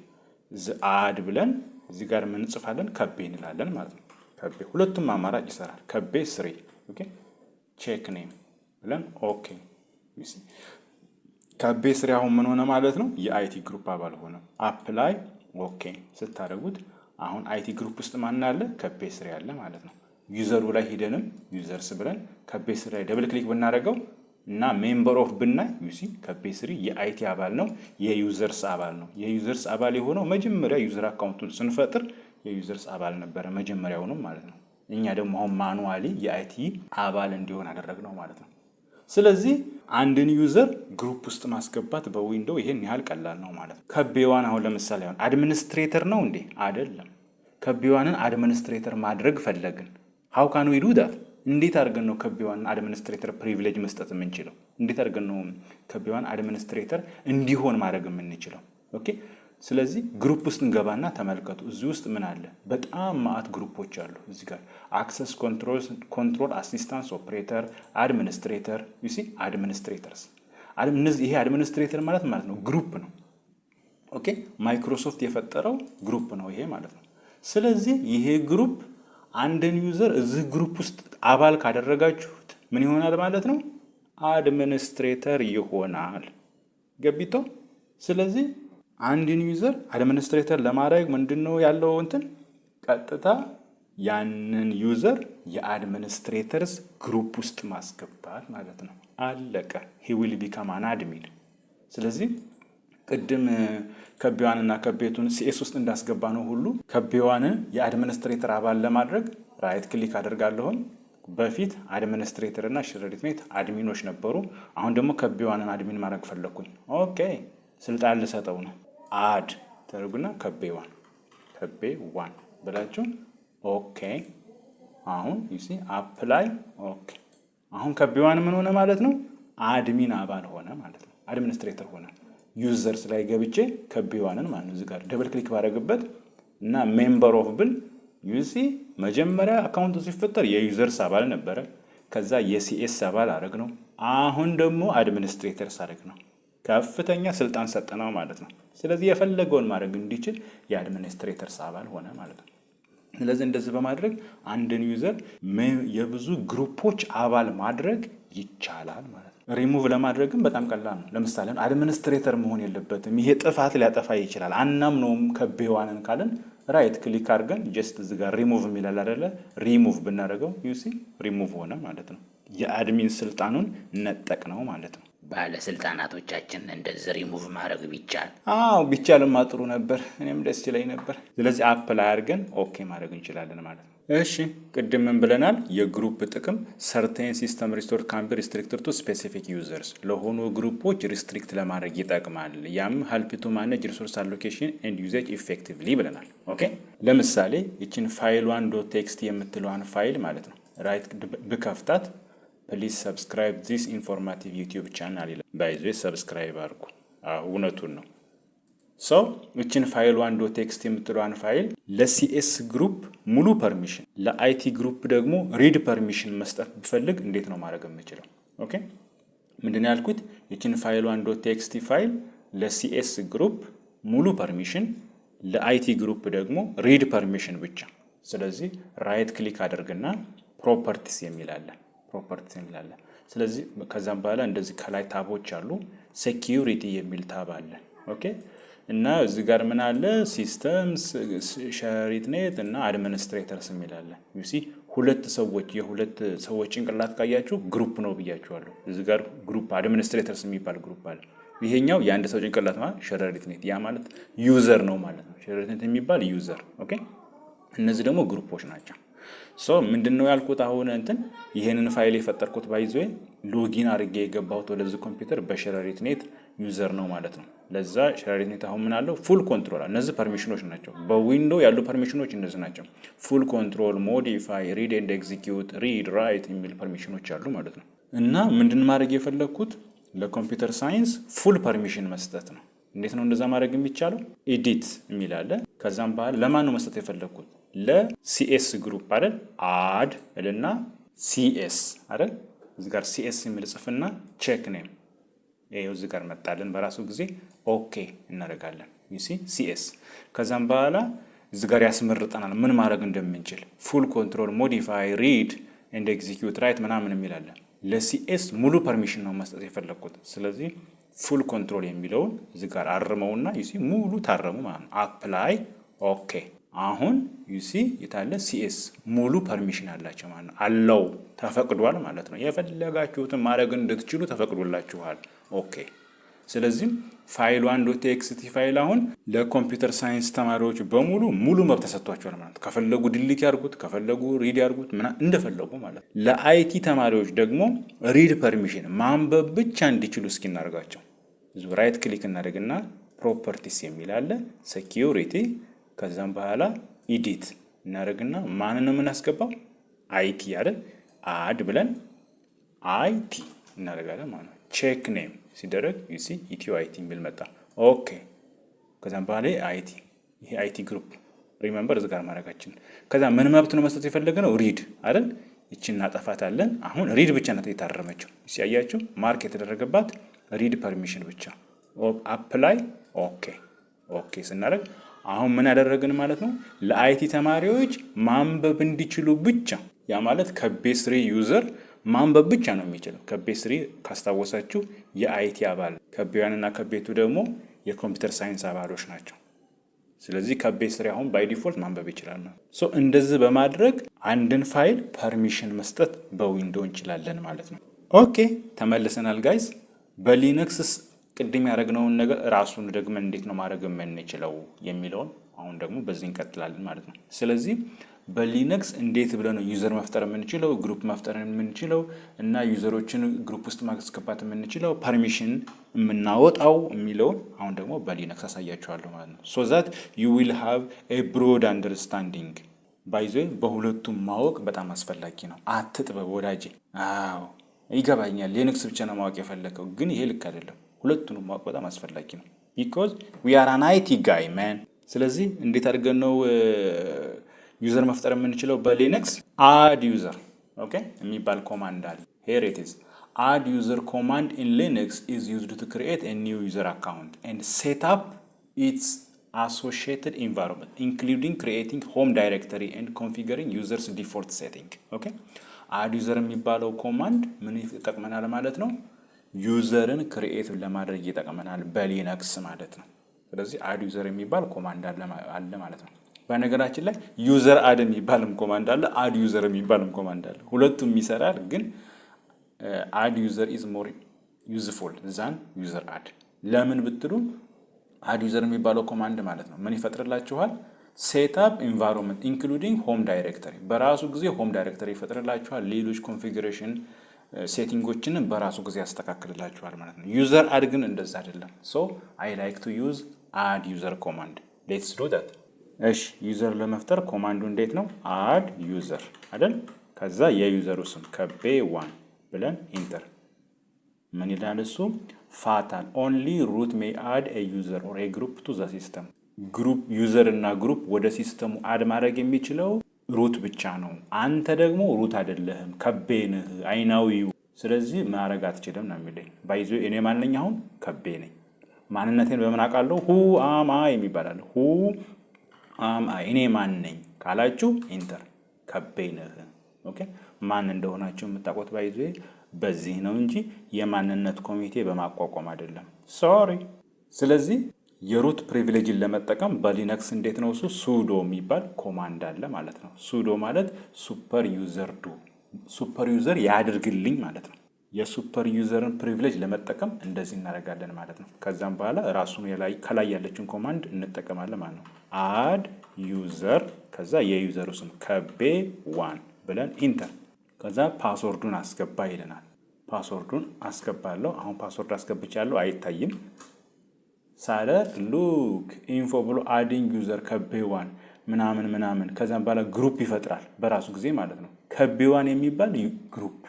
እዚህ አድ ብለን እዚህ ጋር ምን እንጽፋለን? ከቤ እንላለን ማለት ነው። ከቤ ሁለቱም አማራጭ ይሰራል። ከቤ ስሪ ኦኬ ቼክ ኔም ብለን ኦኬ ዩሲ ከቤ ስሪ አሁን ምን ሆነ ማለት ነው? የአይቲ ግሩፕ አባል ሆነ። አፕላይ ኦኬ ስታደርጉት አሁን አይቲ ግሩፕ ውስጥ ማን አለ? ከቤ ስሪ አለ ማለት ነው። ዩዘሩ ላይ ሄደንም ዩዘርስ ብለን ከቤ ስሪ ላይ ደብል ክሊክ ብናደርገው እና ሜምበር ኦፍ ብናይ ዩሲ ከቤ ስሪ የአይቲ አባል ነው፣ የዩዘርስ አባል ነው። የዩዘርስ አባል የሆነው መጀመሪያ ዩዘር አካውንቱን ስንፈጥር የዩዘርስ አባል ነበረ መጀመሪያውንም ማለት ነው። እኛ ደግሞ አሁን ማኑዋሊ የአይቲ አባል እንዲሆን አደረግነው ማለት ነው። ስለዚህ አንድን ዩዘር ግሩፕ ውስጥ ማስገባት በዊንዶው ይሄን ያህል ቀላል ነው ማለት ነው። ከቤዋን አሁን ለምሳሌ አሁን አድሚኒስትሬተር ነው እንዴ? አይደለም። ከቤዋንን አድሚኒስትሬተር ማድረግ ፈለግን። ሃው ካን ዊ ዱ ዳት? እንዴት አድርገን ነው ከቢዋን አድሚኒስትሬተር ፕሪቪሌጅ መስጠት የምንችለው? እንዴት አድርገን ነው ከቢዋን አድሚኒስትሬተር እንዲሆን ማድረግ የምንችለው? ኦኬ ስለዚህ ግሩፕ ውስጥ እንገባና ተመልከቱ። እዚህ ውስጥ ምን አለ? በጣም ማአት ግሩፖች አሉ። እዚህ ጋር አክሰስ ኮንትሮል አሲስታንስ ኦፕሬተር አድሚኒስትሬተር ዩ ሲ አድሚኒስትሬተርስ። ይሄ አድሚኒስትሬተር ማለት ነው ግሩፕ ነው። ኦኬ ማይክሮሶፍት የፈጠረው ግሩፕ ነው ይሄ ማለት ነው። ስለዚህ ይሄ ግሩፕ አንድን ዩዘር እዚህ ግሩፕ ውስጥ አባል ካደረጋችሁት ምን ይሆናል ማለት ነው? አድሚኒስትሬተር ይሆናል። ገቢቶ። ስለዚህ አንድን ዩዘር አድሚኒስትሬተር ለማድረግ ምንድነው ያለው እንትን ቀጥታ ያንን ዩዘር የአድሚኒስትሬተርስ ግሩፕ ውስጥ ማስገባት ማለት ነው። አለቀ። he will become an admin። ስለዚህ ቅድም ከቢዋንና ከቤቱን ሲኤስ ውስጥ እንዳስገባ ነው ሁሉ ከቢዋንን የአድሚኒስትሬተር አባል ለማድረግ ራይት ክሊክ አደርጋለሁ። በፊት አድሚኒስትሬተር እና ሸረሪትኔት አድሚኖች ነበሩ። አሁን ደግሞ ከቢዋንን አድሚን ማድረግ ፈለኩኝ። ኦኬ ስልጣን ልሰጠው ነው። አድ ተርጉና ከቤዋን ብላችሁ ኦኬ። አሁን ዩ ሲ አፕላይ ኦኬ። አሁን ከቢዋን ምን ሆነ ማለት ነው? አድሚን አባል ሆነ ማለት ነው። አድሚኒስትሬተር ሆነ። ዩዘርስ ላይ ገብቼ ከቢዋንን ማለት ነው። እዚህ ጋር ደብል ክሊክ ባደረግበት እና ሜምበር ኦፍ ብል ዩ ሲ መጀመሪያ አካውንቱ ሲፈጠር የዩዘርስ አባል ነበረ። ከዛ የሲኤስ አባል አረግ ነው። አሁን ደግሞ አድሚኒስትሬተርስ አረግ ነው። ከፍተኛ ስልጣን ሰጠነው ማለት ነው። ስለዚህ የፈለገውን ማድረግ እንዲችል የአድሚኒስትሬተርስ አባል ሆነ ማለት ነው። ስለዚህ እንደዚህ በማድረግ አንድን ዩዘር የብዙ ግሩፖች አባል ማድረግ ይቻላል ማለት ነው። ሪሙቭ ለማድረግም በጣም ቀላል ነው። ለምሳሌ አድሚኒስትሬተር መሆን የለበትም፣ ይሄ ጥፋት ሊያጠፋ ይችላል፣ አናምነውም ከቢዋንን ካለን ራይት ክሊክ አድርገን ጀስት እዚህ ጋር ሪሙቭ የሚላል አይደለ? ሪሙቭ ብናደርገው ዩሲ ሪሙቭ ሆነ ማለት ነው። የአድሚን ስልጣኑን ነጠቅ ነው ማለት ነው። ባለስልጣናቶቻችን እንደዚህ ሪሙቭ ማድረግ ቢቻል ቢቻልማ ጥሩ ነበር፣ እኔም ደስ ይለኝ ነበር። ስለዚህ አፕላይ አድርገን ኦኬ ማድረግ እንችላለን ማለት ነው። እሺ ቅድም ምን ብለናል? የግሩፕ ጥቅም ሰርቴን ሲስተም ሪስቶር ካን ቢ ሪስትሪክትድ ቱ ስፔሲፊክ ዩዘርስ፣ ለሆኑ ግሩፖች ሪስትሪክት ለማድረግ ይጠቅማል። ያም ሄልፕ ቱ ማኔጅ ሪሶርስ አሎኬሽን ኤንድ ዩዜጅ ኢፌክቲቭሊ ብለናል። ኦኬ ለምሳሌ ይችን ፋይል 1.txt የምትለዋን ፋይል ማለት ነው ራይት ብከፍታት ፕሊዝ ሰብስክራይብ ዚስ ኢንፎርማቲቭ ዩቲዩብ ቻናል ይላል። ባይዞ ሰብስክራይብ አድርጉ። እውነቱን ነው። ሰው እችን ፋይል 1.txt የምትለዋን ፋይል ለሲኤስ ግሩፕ ሙሉ ፐርሚሽን፣ ለአይቲ ግሩፕ ደግሞ ሪድ ፐርሚሽን መስጠት ብፈልግ እንዴት ነው ማድረግ የምችለው? ኦኬ ምንድን ነው ያልኩት? እችን ፋይል 1.txt ፋይል ለሲኤስ ግሩፕ ሙሉ ፐርሚሽን፣ ለአይቲ ግሩፕ ደግሞ ሪድ ፐርሚሽን ብቻ። ስለዚህ ራይት ክሊክ አድርግና ፕሮፐርቲስ የሚላለ ስለዚህ ከዛም በኋላ እንደዚህ ከላይ ታቦች አሉ። ሴኪዩሪቲ የሚል ታብ አለ። ኦኬ እና እዚህ ጋር ምን አለ? ሲስተምስ፣ ሸሪትኔት እና አድሚኒስትሬተርስ የሚል አለ። ዩሲ ሁለት ሰዎች ጭንቅላት ካያችሁ ግሩፕ ነው ብያችኋለሁ። እዚህ ጋር ግሩፕ አድሚኒስትሬተርስ የሚባል ግሩፕ አለ። ይሄኛው የአንድ ሰው ጭንቅላት ማለት ሸሪትኔት፣ ያ ማለት ዩዘር ነው ማለት ነው። ሸሪትኔት የሚባል ዩዘር። ኦኬ እነዚህ ደግሞ ግሩፖች ናቸው። ሶ ምንድነው ያልኩት? አሁን ይሄንን ፋይል የፈጠርኩት ባይዞ ሎጊን አድርጌ የገባሁት ወደዚህ ኮምፒውተር በሸሪትኔት ዩዘር ነው ማለት ነው። ለዛ ሸሪትኔት አሁን ምን አለው? ፉል ኮንትሮል። እነዚህ ፐርሚሽኖች ናቸው። በዊንዶው ያሉ ፐርሚሽኖች እነዚህ ናቸው። ፉል ኮንትሮል፣ ሞዲፋይ፣ ሪድ ኤንድ ኤግዚኪዩት፣ ሪድ ራይት የሚል ፐርሚሽኖች አሉ ማለት ነው። እና ምንድን ማድረግ የፈለግኩት ለኮምፒውተር ሳይንስ ፉል ፐርሚሽን መስጠት ነው። እንዴት ነው እንደዛ ማድረግ የሚቻለው? ኤዲት የሚል አለ። ከዛም በኋላ ለማን ነው መስጠት የፈለግኩት? ለሲኤስ ግሩፕ አይደል? አድ እልና ሲኤስ አይደል? እዚህ ጋር ሲኤስ የሚል ጽፍና ቼክ ኔም ይሄው እዚህ ጋር መጣልን በራሱ ጊዜ። ኦኬ እናደርጋለን። ዩሲ ሲኤስ። ከዛም በኋላ እዚህ ጋር ያስመርጠናል ምን ማድረግ እንደምንችል። ፉል ኮንትሮል፣ ሞዲፋይ፣ ሪድ ኤንድ ኤግዚኪዩት፣ ራይት ምናምን የሚላለን። ለሲኤስ ሙሉ ፐርሚሽን ነው መስጠት የፈለግኩት። ስለዚህ ፉል ኮንትሮል የሚለውን እዚህ ጋር አርመውና ዩሲ ሙሉ ታረሙ ማለት ነው። አፕላይ ኦኬ። አሁን ዩሲ የታለ ሲኤስ ሙሉ ፐርሚሽን አላቸው ማለት ነው። አለው ተፈቅዷል ማለት ነው። የፈለጋችሁትን ማድረግ እንድትችሉ ተፈቅዶላችኋል። ኦኬ። ስለዚህ ፋይል 1.txt ፋይል አሁን ለኮምፒውተር ሳይንስ ተማሪዎች በሙሉ ሙሉ መብት ተሰጥቷቸዋል ማለት ነው። ከፈለጉ ዲሊት ያርጉት፣ ከፈለጉ ሪድ ያርጉት እንደፈለጉ ማለት ነው። ለአይቲ ተማሪዎች ደግሞ ሪድ ፐርሚሽን ማንበብ ብቻ እንዲችሉ እስኪ እናደርጋቸው። ራይት ክሊክ እናደርግና ፕሮፐርቲስ የሚል አለ፣ ሴኪዩሪቲ። ከዛም በኋላ ኢዲት እናደርግና ማንን ነው የምናስገባው? አይቲ አይደል? አድ ብለን አይቲ እናደርጋለን ማለት ነው። ቼክ ኔም ሲደረግ ዩሲ ኢትዮ አይቲ የሚል መጣ። ኦኬ ከዛም በኋላ አይቲ ይሄ አይቲ ግሩፕ ሪሜምበር እዚህ ጋር ማድረጋችን። ከዛ ምን መብት ነው መስጠት የፈለገ ነው? ሪድ አይደል? ይቺን እናጠፋታለን። አሁን ሪድ ብቻ ናት የታረመችው። ሲያያችሁ ማርክ የተደረገባት ሪድ ፐርሚሽን ብቻ። አፕላይ ኦኬ ስናደርግ አሁን ምን ያደረግን ማለት ነው? ለአይቲ ተማሪዎች ማንበብ እንዲችሉ ብቻ። ያ ማለት ከቤስሪ ዩዘር ማንበብ ብቻ ነው የሚችለው። ከቤስሪ ካስታወሳችሁ የአይቲ አባል፣ ከቤዋንና ከቤቱ ደግሞ የኮምፒውተር ሳይንስ አባሎች ናቸው። ስለዚህ ከቤስሪ አሁን ባይ ዲፎልት ማንበብ ይችላል ነው። ሶ እንደዚህ በማድረግ አንድን ፋይል ፐርሚሽን መስጠት በዊንዶው እንችላለን ማለት ነው። ኦኬ ተመልሰናል ጋይዝ። በሊነክስስ ቅድም ያደረግነውን ነገር ራሱን ደግመን እንዴት ነው ማድረግ የምንችለው የሚለውን አሁን ደግሞ በዚህ እንቀጥላለን ማለት ነው። ስለዚህ በሊነክስ እንዴት ብለን ነው ዩዘር መፍጠር የምንችለው፣ ግሩፕ መፍጠር የምንችለው እና ዩዘሮችን ግሩፕ ውስጥ ማስገባት የምንችለው፣ ፐርሚሽን የምናወጣው የሚለውን አሁን ደግሞ በሊነክስ አሳያችኋለሁ ማለት ነው። ሶ ዛት ዩ ዊል ሃቭ ኤ ብሮድ አንደርስታንዲንግ። ባይዘ በሁለቱም ማወቅ በጣም አስፈላጊ ነው። አትጥበብ ወዳጄ። አዎ ይገባኛል፣ ሊነክስ ብቻ ነው ማወቅ የፈለገው፣ ግን ይሄ ልክ አይደለም። ሁለቱንም ማወቅ በጣም አስፈላጊ ነው። ቢኮዝ ዊ አር አን አይቲ ጋይ ማን። ስለዚህ እንዴት አድርገን ነው ዩዘር መፍጠር የምንችለው በሊነክስ? አድ ዩዘር ኦኬ የሚባል ኮማንድ አለ። ሄር ኢት ኢዝ አድ ዩዘር ኮማንድ ኢን ሊነክስ ኢዝ ዩዝድ ቱ ክሪኤት ኤ ኒው ዩዘር አካውንት ኤንድ ሴት አፕ ኢትስ associated environment including creating home directory and configuring users default setting ኦኬ። አድ ዩዘር የሚባለው ኮማንድ ምን ይጠቅመናል ማለት ነው? ዩዘርን ክሪኤት ለማድረግ ይጠቅመናል በሊነክስ ማለት ነው። ስለዚህ አድ ዩዘር የሚባል ኮማንድ አለ ማለት ነው። በነገራችን ላይ ዩዘር አድ የሚባልም ኮማንድ አለ፣ አድ ዩዘር የሚባልም ኮማንድ አለ። ሁለቱም ይሰራል፣ ግን አድ ዩዘር ኢዝ ሞር ዩዝፉል ዛን ዩዘር አድ። ለምን ብትሉ አድ ዩዘር የሚባለው ኮማንድ ማለት ነው ምን ይፈጥርላችኋል? ሴትአፕ ኢንቫይሮንመንት ኢንክሉዲንግ ሆም ዳይሬክተሪ፣ በራሱ ጊዜ ሆም ዳይሬክተሪ ይፈጥርላችኋል። ሌሎች ኮንፊግሬሽን ሴቲንጎችንም በራሱ ጊዜ ያስተካክልላችኋል ማለት ነው። ዩዘር አድ ግን እንደዛ አይደለም። ሶ አይ ላይክ ቱ ዩዝ አድ ዩዘር ኮማንድ። ሌትስ ዱ ዳት። እሺ ዩዘር ለመፍጠር ኮማንዱ እንዴት ነው? አድ ዩዘር አይደል? ከዛ የዩዘሩ ስም ከቤ1 ብለን ኢንተር። ምን ይላል እሱ? ፋታል ኦንሊ ሩት ሜይ አድ ኤ ዩዘር ኦር ኤ ግሩፕ ቱ ዘ ሲስተም። ግሩፕ ዩዘር እና ግሩፕ ወደ ሲስተሙ አድ ማድረግ የሚችለው ሩት ብቻ ነው። አንተ ደግሞ ሩት አይደለህም፣ ከቤ ነህ፣ አይናዊው። ስለዚህ ማድረግ አትችልም ነው የሚለኝ። ባይዞ እኔ ማን ነኝ? አሁን ከቤ ነኝ። ማንነቴን በምን አውቃለሁ? ሁ አም አይ የሚባላል። ሁ አም አይ እኔ ማን ነኝ ካላችሁ ኢንተር። ከቤ ነህ። ኦኬ ማን እንደሆናችሁ የምታውቁት ባይዞ በዚህ ነው እንጂ የማንነት ኮሚቴ በማቋቋም አይደለም። ሶሪ። ስለዚህ የሩት ፕሪቪሌጅን ለመጠቀም በሊነክስ እንዴት ነው እሱ? ሱዶ የሚባል ኮማንድ አለ ማለት ነው። ሱዶ ማለት ሱፐር ዩዘር ዱ፣ ሱፐር ዩዘር ያድርግልኝ ማለት ነው። የሱፐር ዩዘርን ፕሪቪሌጅ ለመጠቀም እንደዚህ እናደርጋለን ማለት ነው። ከዛም በኋላ ራሱን ከላይ ያለችን ኮማንድ እንጠቀማለን ማለት ነው። አድ ዩዘር ከዛ የዩዘሩ ስም ከቤ1 ብለን ኢንተር። ከዛ ፓስወርዱን አስገባ ይለናል። ፓስወርዱን አስገባለሁ። አሁን ፓስወርድ አስገብቻለሁ፣ አይታይም ሳደርግ ሉክ ኢንፎ ብሎ አዲንግ ዩዘር ከቤ1 ምናምን ምናምን። ከዛም በኋላ ግሩፕ ይፈጥራል በራሱ ጊዜ ማለት ነው። ከቤ1 የሚባል ግሩፕ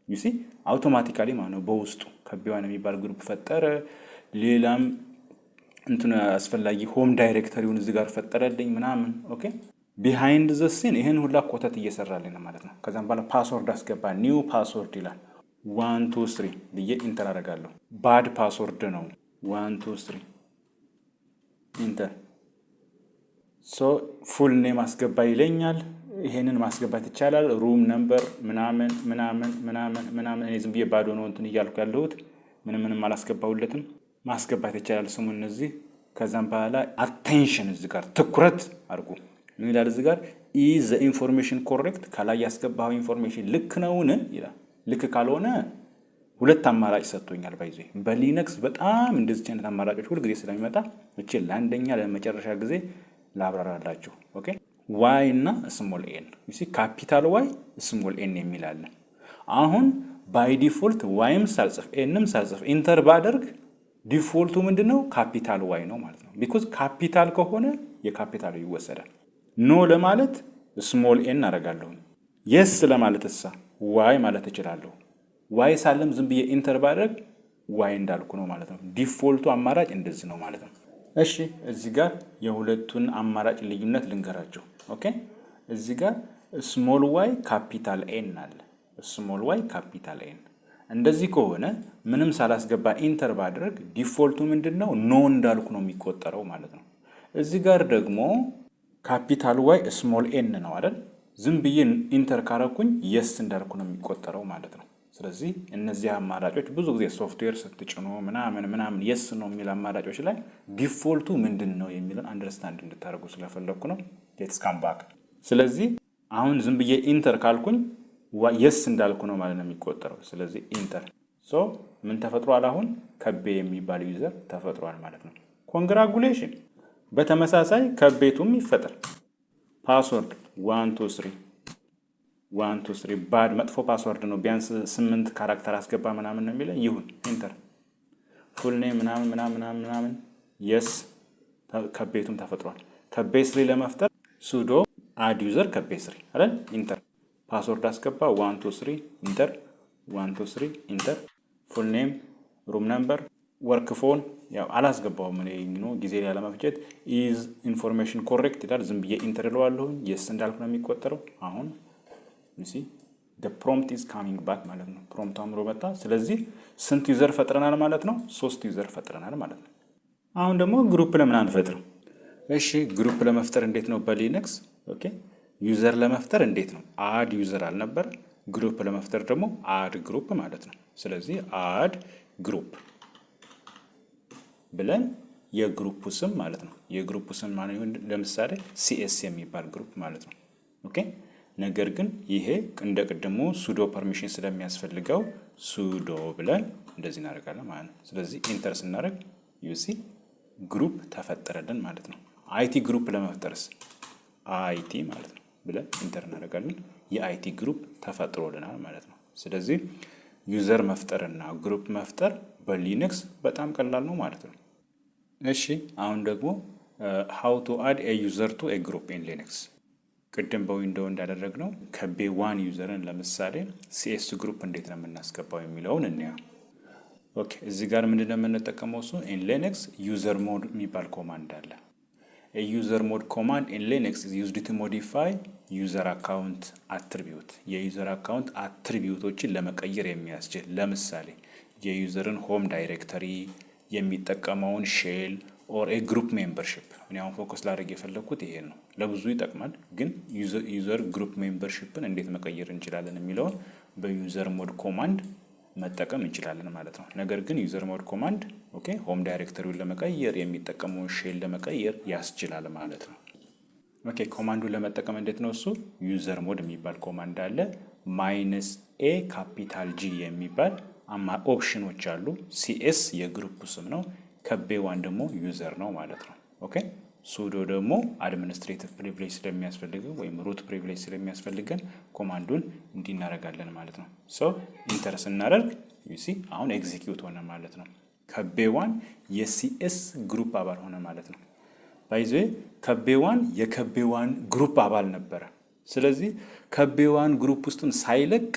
ዩሲ አውቶማቲካሊ ማለት ነው። በውስጡ ከቤ1 የሚባል ግሩፕ ፈጠረ። ሌላም እንትን አስፈላጊ ሆም ዳይሬክተሪውን እዚህ ጋር ፈጠረልኝ ምናምን። ኦኬ ቢሃይንድ ዘ ሲን ይሄን ሁላ ኮተት እየሰራልኝ ነው ማለት ነው። ከዛም በኋላ ፓስወርድ አስገባ፣ ኒው ፓስወርድ ይላል። 1 2 3 ብዬ ኢንተር አደርጋለሁ። ባድ ፓስወርድ ነው 1 2 3 ኢንተር። ሶ ፉል ኔም አስገባ ይለኛል። ይሄንን ማስገባት ይቻላል። ሩም ነምበር ምናምን ምናምን ምናምን ምናምን። እኔ ዝም ብዬ ባዶ ነው እንትን እያልኩ ያለሁት፣ ምንም አላስገባሁለትም። ማስገባት ይቻላል ስሙ እነዚህ። ከዛም በኋላ አቴንሽን እዚህ ጋር ትኩረት አድርጉ። ምን ይላል እዚህ ጋር? ኢዝ ዘ ኢንፎርሜሽን ኮሬክት? ከላይ ያስገባው ኢንፎርሜሽን ልክ ነውን ይላል። ልክ ካልሆነ ሁለት አማራጭ ሰጥቶኛል። ባይዞ በሊነክስ በጣም እንደዚህ አይነት አማራጮች ሁሉ ጊዜ ስለሚመጣ እቺ ለአንደኛ ለመጨረሻ ጊዜ ላብራራላችሁ። ኦኬ ዋይ እና ስሞል ኤን ዩሲ ካፒታል ዋይ ስሞል ኤን የሚል አለ። አሁን ባይ ዲፎልት ዋይም ሳልጽፍ ኤንም ሳልጽፍ ኢንተር ባደርግ ዲፎልቱ ምንድነው? ካፒታል ዋይ ነው ማለት ነው። ቢኮዝ ካፒታል ከሆነ የካፒታሉ ይወሰዳል። ኖ ለማለት ስሞል ኤን አደርጋለሁ። የስ ለማለት እሳ ዋይ ማለት እችላለሁ። ዋይ ሳለም ዝም ብዬ ኢንተር ባደርግ ዋይ እንዳልኩ ነው ማለት ነው። ዲፎልቱ አማራጭ እንደዚህ ነው ማለት ነው። እሺ እዚህ ጋር የሁለቱን አማራጭ ልዩነት ልንገራቸው። ኦኬ እዚህ ጋር ስሞል ዋይ ካፒታል ኤን አለ። ስሞል ዋይ ካፒታል ኤን እንደዚህ ከሆነ ምንም ሳላስገባ ኢንተር ባደርግ ዲፎልቱ ምንድን ነው? ኖ እንዳልኩ ነው የሚቆጠረው ማለት ነው። እዚህ ጋር ደግሞ ካፒታል ዋይ ስሞል ኤን ነው አይደል? ዝም ብዬ ኢንተር ካረኩኝ የስ እንዳልኩ ነው የሚቆጠረው ማለት ነው። ስለዚህ እነዚህ አማራጮች ብዙ ጊዜ ሶፍትዌር ስትጭኑ ምናምን የስ ነው የሚል አማራጮች ላይ ዲፎልቱ ምንድን ነው የሚለን አንደርስታንድ እንድታደርጉ ስለፈለግኩ ነው። ሌትስ ካም ባክ። ስለዚህ አሁን ዝም ብዬ ኢንተር ካልኩኝ የስ እንዳልኩ ነው ማለት ነው የሚቆጠረው። ስለዚህ ኢንተር ምን ተፈጥሯል? አሁን ከቤ የሚባል ዩዘር ተፈጥሯል ማለት ነው። ኮንግራጉሌሽን። በተመሳሳይ ከቤቱም ይፈጠር። ፓስወርድ 123 ባድ መጥፎ ፓስወርድ ነው፣ ቢያንስ 8 ካራክተር አስገባ ምናምን ነው የሚለው። ይሁን ኢንተር። ፉል ኔም ምናምን የስ ከቤቱም ተፈጥሯል። ከቤ ስሪ ለመፍጠር ሱዶ አድ ዩዘር ከቤ ስሪ አይደል? ኢንተር። ፓስወርድ አስገባ 123 ኢንተር 123 ኢንተር። ፉል ኔም ሩም ነምበር ወርክ ፎን ያው አላስገባውም እኔ ጊዜ ላይ ለመፍጀት። ኢዝ ኢንፎርሜሽን ኮሬክት ይላል። ዝም ብዬ ኢንተር እለዋለሁ። የስ እንዳልኩ ነው የሚቆጠረው። አሁን the prompt is coming back ማለት ነው። ፕሮምፕቱ አምሮ መጣ። ስለዚህ ስንት ዩዘር ፈጥረናል ማለት ነው? 3 ዩዘር ፈጥረናል ማለት ነው። አሁን ደግሞ ግሩፕ ለምን አንፈጥርም? እሺ ግሩፕ ለመፍጠር እንዴት ነው በሊነክስ? ኦኬ ዩዘር ለመፍጠር እንዴት ነው? አድ ዩዘር አልነበረ? ግሩፕ ለመፍጠር ደግሞ አድ ግሩፕ ማለት ነው። ስለዚህ አድ ግሩፕ ብለን የግሩፑ ስም ማለት ነው። የግሩፑ ስም ማለት ለምሳሌ ሲኤስ የሚባል ግሩፕ ማለት ነው። ኦኬ ነገር ግን ይሄ እንደ ቅድሙ ሱዶ ፐርሚሽን ስለሚያስፈልገው ሱዶ ብለን እንደዚህ እናደርጋለን ማለት ነው። ስለዚህ ኢንተር ስናደርግ ዩሲ ግሩፕ ተፈጠረልን ማለት ነው። አይቲ ግሩፕ ለመፍጠርስ አይቲ ማለት ነው ብለን ኢንተር እናደርጋለን። የአይቲ ግሩፕ ተፈጥሮልናል ማለት ነው። ስለዚህ ዩዘር መፍጠርና ግሩፕ መፍጠር በሊነክስ በጣም ቀላል ነው ማለት ነው። እሺ አሁን ደግሞ how to add a user to a group in Linux። ቅድም በዊንዶው እንዳደረግነው ከቤ ዋን ዩዘርን ለምሳሌ ሲኤስ ግሩፕ እንዴት ነው የምናስገባው የሚለውን እንያ። ኦኬ እዚህ ጋር ምንድነው የምንጠቀመው? እሱ in Linux user mode የሚባል ኮማንድ አለ። a user mode command in Linux is used to modify user account attribute። የዩዘር አካውንት አትሪቢዩቶችን ለመቀየር የሚያስችል ለምሳሌ የዩዘርን ሆም ዳይሬክተሪ የሚጠቀመውን ሼል ኦር ኤ ግሩፕ ሜምበርሺፕ። እኔ አሁን ፎከስ ላደርግ የፈለግኩት ይሄን ነው። ለብዙ ይጠቅማል፣ ግን ዩዘር ግሩፕ ሜምበርሺፕን እንዴት መቀየር እንችላለን የሚለውን በዩዘር ሞድ ኮማንድ መጠቀም እንችላለን ማለት ነው። ነገር ግን ዩዘር ሞድ ኮማንድ ኦኬ ሆም ዳይሬክተሪውን ለመቀየር የሚጠቀመውን ሼል ለመቀየር ያስችላል ማለት ነው። ኦኬ ኮማንዱን ለመጠቀም እንዴት ነው? እሱ ዩዘር ሞድ የሚባል ኮማንድ አለ። -a ካፒታል ጂ የሚባል ኦፕሽኖች አሉ። ሲኤስ የግሩፕ ስም ነው። ከቤ ዋን ደግሞ ዩዘር ነው ማለት ነው። ኦኬ ሱዶ ደግሞ አድሚኒስትሬቲቭ ፕሪቪሌጅ ስለሚያስፈልገው ወይም ሩት ፕሪቪሌጅ ስለሚያስፈልገን ኮማንዱን እንዲናረጋለን ማለት ነው። ሶ ኢንተር ስናደርግ ዩሲ አሁን ኤግዚኪዩት ሆነ ማለት ነው። ከቤ ዋን የሲኤስ ግሩፕ አባል ሆነ ማለት ነው። ባይዘ ከቤ ዋን የከቤ ዋን ግሩፕ አባል ነበረ። ስለዚህ ከቤ ዋን ግሩፕ ውስጥም ሳይለቅ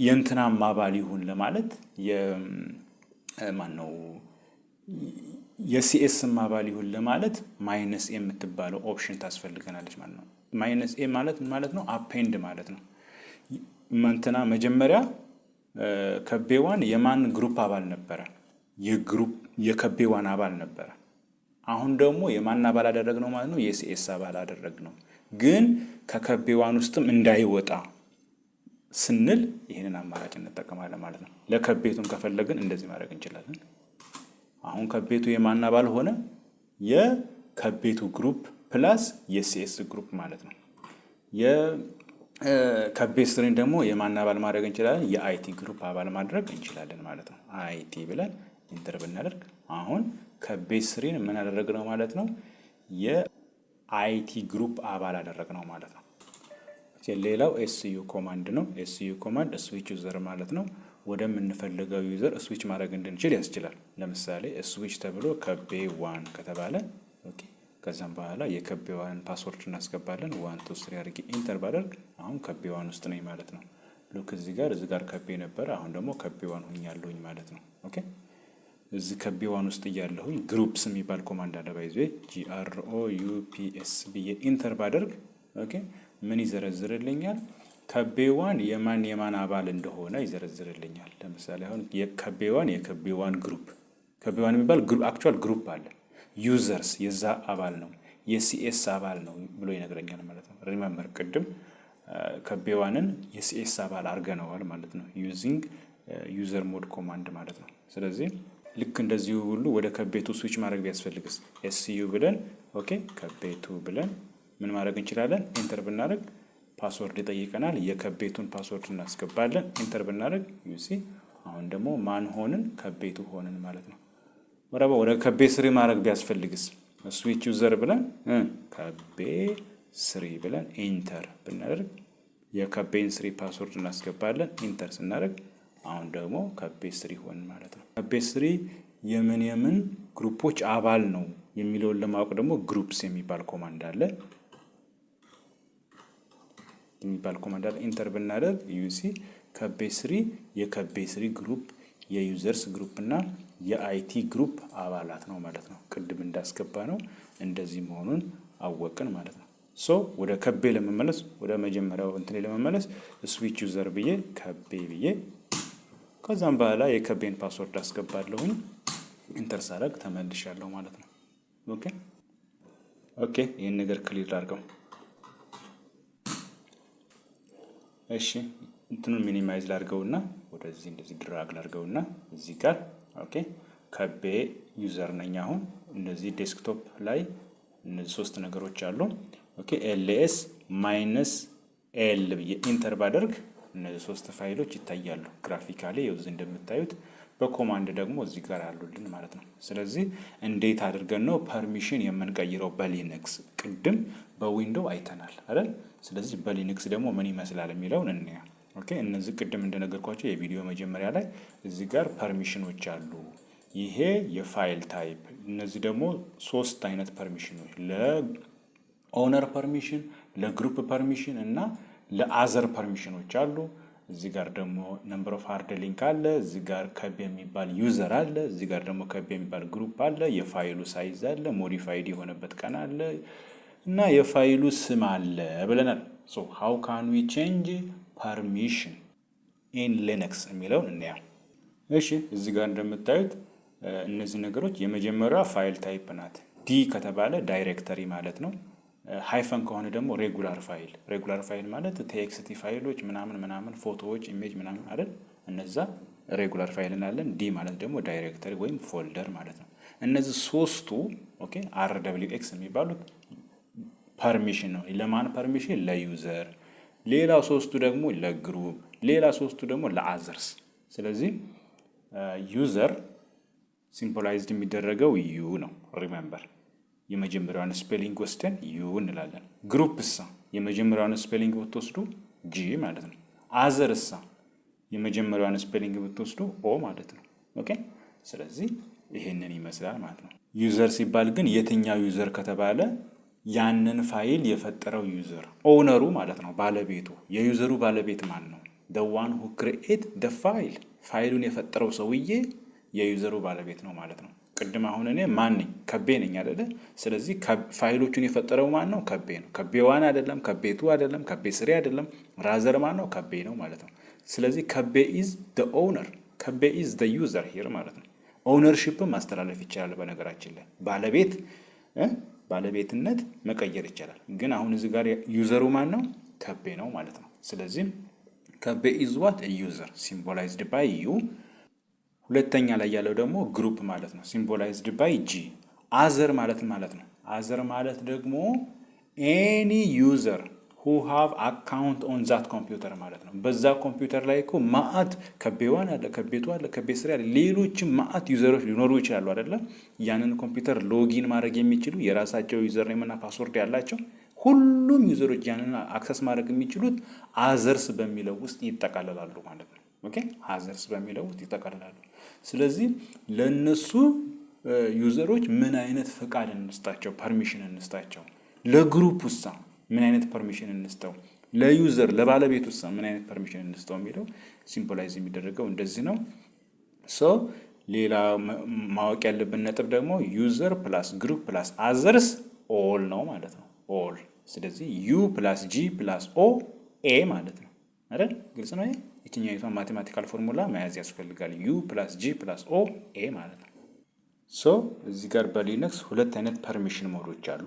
የእንትናም አባል ይሁን ለማለት ማነው የሲኤስ አባል ይሁን ለማለት ማይነስ የምትባለው ኦፕሽን ታስፈልገናለች ማለት ነው። ማይነስ ኤ ማለት ማለት ነው አፔንድ ማለት ነው። እንትና መጀመሪያ ከቤዋን የማን ግሩፕ አባል ነበረ? የከቤዋን አባል ነበረ። አሁን ደግሞ የማን አባል አደረግነው ማለት ነው? የሲኤስ አባል አደረግነው። ግን ከከቤዋን ውስጥም እንዳይወጣ ስንል ይህንን አማራጭ እንጠቀማለን ማለት ነው። ለከቤቱም ከፈለግን እንደዚህ ማድረግ እንችላለን። አሁን ከቤቱ የማን አባል ሆነ? የከቤቱ ግሩፕ ፕላስ የሲኤስ ግሩፕ ማለት ነው። የከቤት ስሪን ደግሞ የማን አባል ማድረግ እንችላለን? የአይቲ ግሩፕ አባል ማድረግ እንችላለን ማለት ነው። አይቲ ብለን ኢንተር ብናደርግ አሁን ከቤት ስሪን ምን አደረግነው ማለት ነው? የአይቲ ግሩፕ አባል አደረግነው ማለት ነው። ሌላው ኤስዩ ኮማንድ ነው። ኤስዩ ኮማንድ ስዊች ዩዘር ማለት ነው። ወደምንፈልገው ዩዘር ስዊች ማድረግ እንድንችል ያስችላል። ለምሳሌ ስዊች ተብሎ ከቤ ዋን ከተባለ ኦኬ ከዛም በኋላ የከቤዋን ፓስወርድ እናስገባለን። 1 2 3 አድርጌ ኢንተር ባደርግ አሁን ከቤዋን ውስጥ ነኝ ማለት ነው። ሉክ እዚህ ጋር ከቤ ነበር፣ አሁን ደግሞ ከቤዋን ሆኛለሁኝ ማለት ነው። ኦኬ እዚህ ከቤዋን ውስጥ እያለሁኝ ግሩፕስ የሚባል ኮማንድ አለ ባይዘ GROUPS ብዬ ኢንተር ባደርግ ኦኬ ምን ይዘረዝርልኛል? ከቤዋን የማን አባል እንደሆነ ይዘረዝርልኛል። ለምሳሌ አሁን የከቤዋን ግሩፕ ከቤዋን የሚባል አክቹዋል ግሩፕ አለ። ዩዘርስ የዛ አባል ነው፣ የሲኤስ አባል ነው ብሎ ይነግረኛል ማለት ነው። ሪመምበር ቅድም ከቤዋንን የሲኤስ አባል አድርገነዋል ማለት ነው፣ ዩዚንግ ዩዘር ሞድ ኮማንድ ማለት ነው። ስለዚህ ልክ እንደዚሁ ሁሉ ወደ ከቤቱ ስዊች ማድረግ ቢያስፈልግስ SU ብለን ኦኬ ከቤቱ ብለን ምን ማድረግ እንችላለን? ኢንተር ብናደርግ ፓስወርድ ይጠይቀናል። የከቤቱን ፓስወርድ እናስገባለን። ኢንተር ብናደርግ ዩሲ አሁን ደግሞ ማን ሆንን? ከቤቱ ሆንን ማለት ነው። ወደ ከቤ ስሪ ማድረግ ቢያስፈልግስ ስዊች ዩዘር ብለን ከቤ ስሪ ብለን ኢንተር ብናደርግ የከቤን ስሪ ፓስወርድ እናስገባለን። ኢንተር ስናደርግ አሁን ደግሞ ከቤ ስሪ ሆንን ማለት ነው። ከቤ ስሪ የምን ግሩፖች አባል ነው የሚለውን ለማወቅ ደግሞ ግሩፕስ የሚባል ኮማንድ አለ ኢንተር ብናደርግ ዩሲ ከቤ ስሪ የከቤ ስሪ ግሩፕ የዩዘርስ ግሩፕ እና የአይቲ ግሩፕ አባላት ነው ማለት ነው። ቅድም እንዳስገባ ነው እንደዚህ መሆኑን አወቅን ማለት ነው። ሶ ወደ ከቤ ለመመለስ ወደ መጀመሪያው እንትኔ ለመመለስ ስዊች ዩዘር ብዬ ከቤ ብዬ ከዛም በኋላ የከቤን ፓስወርድ አስገባለሁኝ። ኢንተር ሳደርግ ተመልሻለሁ ማለት ነው። ኦኬ ይህን ነገር ክሊር አድርገው። እሺ እንትኑን ሚኒማይዝ ላድርገውና ወደዚህ እንደዚህ ድራግ ላድርገውና እዚህ ጋር ኦኬ ከቤ ዩዘር ነኝ። አሁን እንደዚህ ዴስክቶፕ ላይ እነዚህ ሶስት ነገሮች አሉ። ኦኬ ls -l ብዬ ኢንተር ባደርግ እነዚህ ሶስት ፋይሎች ይታያሉ ግራፊካሊ እዚህ እንደምታዩት። በኮማንድ ደግሞ እዚህ ጋር አሉልን ማለት ነው። ስለዚህ እንዴት አድርገን ነው ፐርሚሽን የምንቀይረው በሊነክስ? ቅድም በዊንዶው አይተናል አይደል? ስለዚህ በሊነክስ ደግሞ ምን ይመስላል የሚለውን እንያ። ኦኬ እነዚህ ቅድም እንደነገርኳቸው የቪዲዮ መጀመሪያ ላይ እዚህ ጋር ፐርሚሽኖች አሉ። ይሄ የፋይል ታይፕ፣ እነዚህ ደግሞ ሶስት አይነት ፐርሚሽኖች፣ ለኦነር ፐርሚሽን፣ ለግሩፕ ፐርሚሽን እና ለአዘር ፐርሚሽኖች አሉ። እዚህ ጋር ደግሞ ነምበር ኦፍ ሃርድ ሊንክ አለ። እዚህ ጋር ከቤ የሚባል ዩዘር አለ። እዚህ ጋር ደግሞ ከቤ የሚባል ግሩፕ አለ። የፋይሉ ሳይዝ አለ። ሞዲፋይድ የሆነበት ቀን አለ እና የፋይሉ ስም አለ ብለናል። ሶ ሃው ካን ዊ ቼንጅ ፐርሚሽን ኢን ሊነክስ የሚለውን እንያ። እሺ እዚህ ጋር እንደምታዩት እነዚህ ነገሮች የመጀመሪያዋ ፋይል ታይፕ ናት። ዲ ከተባለ ዳይሬክተሪ ማለት ነው። ሃይፈን ከሆነ ደግሞ ሬጉላር ፋይል ማለት ቴክስቲ ፋይሎች ምናምን ፎቶዎች፣ ኢሜጅ ምናምን አይደል? እነዛ ሬጉላር ፋይል እናለን። ዲ ማለት ደግሞ ዳይሬክተሪ ወይም ፎልደር ማለት ነው። እነዚህ ሶስቱ ኦኬ RWX የሚባሉት ፐርሚሽን ነው። ለማን ፐርሚሽን? ለዩዘር። ሌላ ሶስቱ ደግሞ ለግሩፕ፣ ሌላ ሶስቱ ደግሞ ለአዘርስ። ስለዚህ ዩዘር ሲምቦላይዝድ የሚደረገው ዩ ነው። ሪሜምበር የመጀመሪያውን ስፔሊንግ ወስደን ዩ እንላለን። ግሩፕ እሳ የመጀመሪያውን ስፔሊንግ ብትወስዱ ጂ ማለት ነው። አዘር እሳ የመጀመሪያውን ስፔሊንግ ብትወስዱ ኦ ማለት ነው። ኦኬ ስለዚህ ይሄንን ይመስላል ማለት ነው። ዩዘር ሲባል ግን የትኛው ዩዘር ከተባለ ያንን ፋይል የፈጠረው ዩዘር ኦነሩ ማለት ነው፣ ባለቤቱ። የዩዘሩ ባለቤት ማን ነው? the one who create the file ፋይሉን የፈጠረው ሰውዬ የዩዘሩ ባለቤት ነው ማለት ነው። ቅድም አሁን እኔ ማን ነኝ? ከቤ ነኝ አይደለ? ስለዚህ ፋይሎቹን የፈጠረው ማን ነው? ከቤ ነው። ከቤ ዋን አይደለም፣ ከቤቱ አይደለም፣ ከቤ ስሪ አይደለም። ራዘር ማን ነው? ከቤ ነው ማለት ነው። ስለዚህ ከቤ ኢዝ the owner፣ ከቤ ኢዝ the user here ማለት ነው። ኦውነርሺፕን ማስተላለፍ ይቻላል። በነገራችን ላይ ባለቤትነት መቀየር ይቻላል። ግን አሁን እዚህ ጋር ዩዘሩ ማን ነው? ከቤ ነው ማለት ነው። ስለዚህ ከቤ ኢዝ what a user symbolized by u። ሁለተኛ ላይ ያለው ደግሞ ግሩፕ ማለት ነው፣ ሲምቦላይዝድ ባይ ጂ። አዘር ማለት ነው። አዘር ማለት ደግሞ ኤኒ ዩዘር ሁ ሃቭ አካውንት ኦን ዛት ኮምፒውተር ማለት ነው። በዛ ኮምፒውተር ላይ እኮ ማአት ከቤዋን አለ፣ ከቤቱ አለ፣ ከቤ ስሪ አለ፣ ሌሎችም ማአት ዩዘሮች ሊኖሩ ይችላሉ አይደለም? ያንን ኮምፒውተር ሎጊን ማድረግ የሚችሉ የራሳቸው ዩዘር ኔም እና ፓስወርድ ያላቸው ሁሉም ዩዘሮች ያንን አክሰስ ማድረግ የሚችሉት አዘርስ በሚለው ውስጥ ይጠቃለላሉ ማለት ነው። ኦኬ አዘርስ በሚለው ውስጥ ይጠቃለላሉ። ስለዚህ ለነሱ ዩዘሮች ምን አይነት ፈቃድ እንስጣቸው፣ ፐርሚሽን እንስጣቸው፣ ለግሩፕ ውሳ ምን አይነት ፐርሚሽን እንስጠው፣ ለዩዘር ለባለቤት ውሳ ምን አይነት ፐርሚሽን እንስጠው የሚለው ሲምፕላይዝ የሚደረገው እንደዚህ ነው። ሶ ሌላ ማወቅ ያለብን ነጥብ ደግሞ ዩዘር ፕላስ ግሩፕ ፕላስ አዘርስ ኦል ነው ማለት ነው። ኦል። ስለዚህ ዩ ፕላስ ጂ ፕላስ ኦ ኤ ማለት ነው አይደል? ግልጽ ነው። የትኛይቷን ማቴማቲካል ፎርሙላ መያዝ ያስፈልጋል። ዩ ፕላስ ጂ ፕላስ ኦ ኤ ማለት ነው። ሶ እዚህ ጋር በሊነክስ ሁለት አይነት ፐርሚሽን ሞዶች አሉ።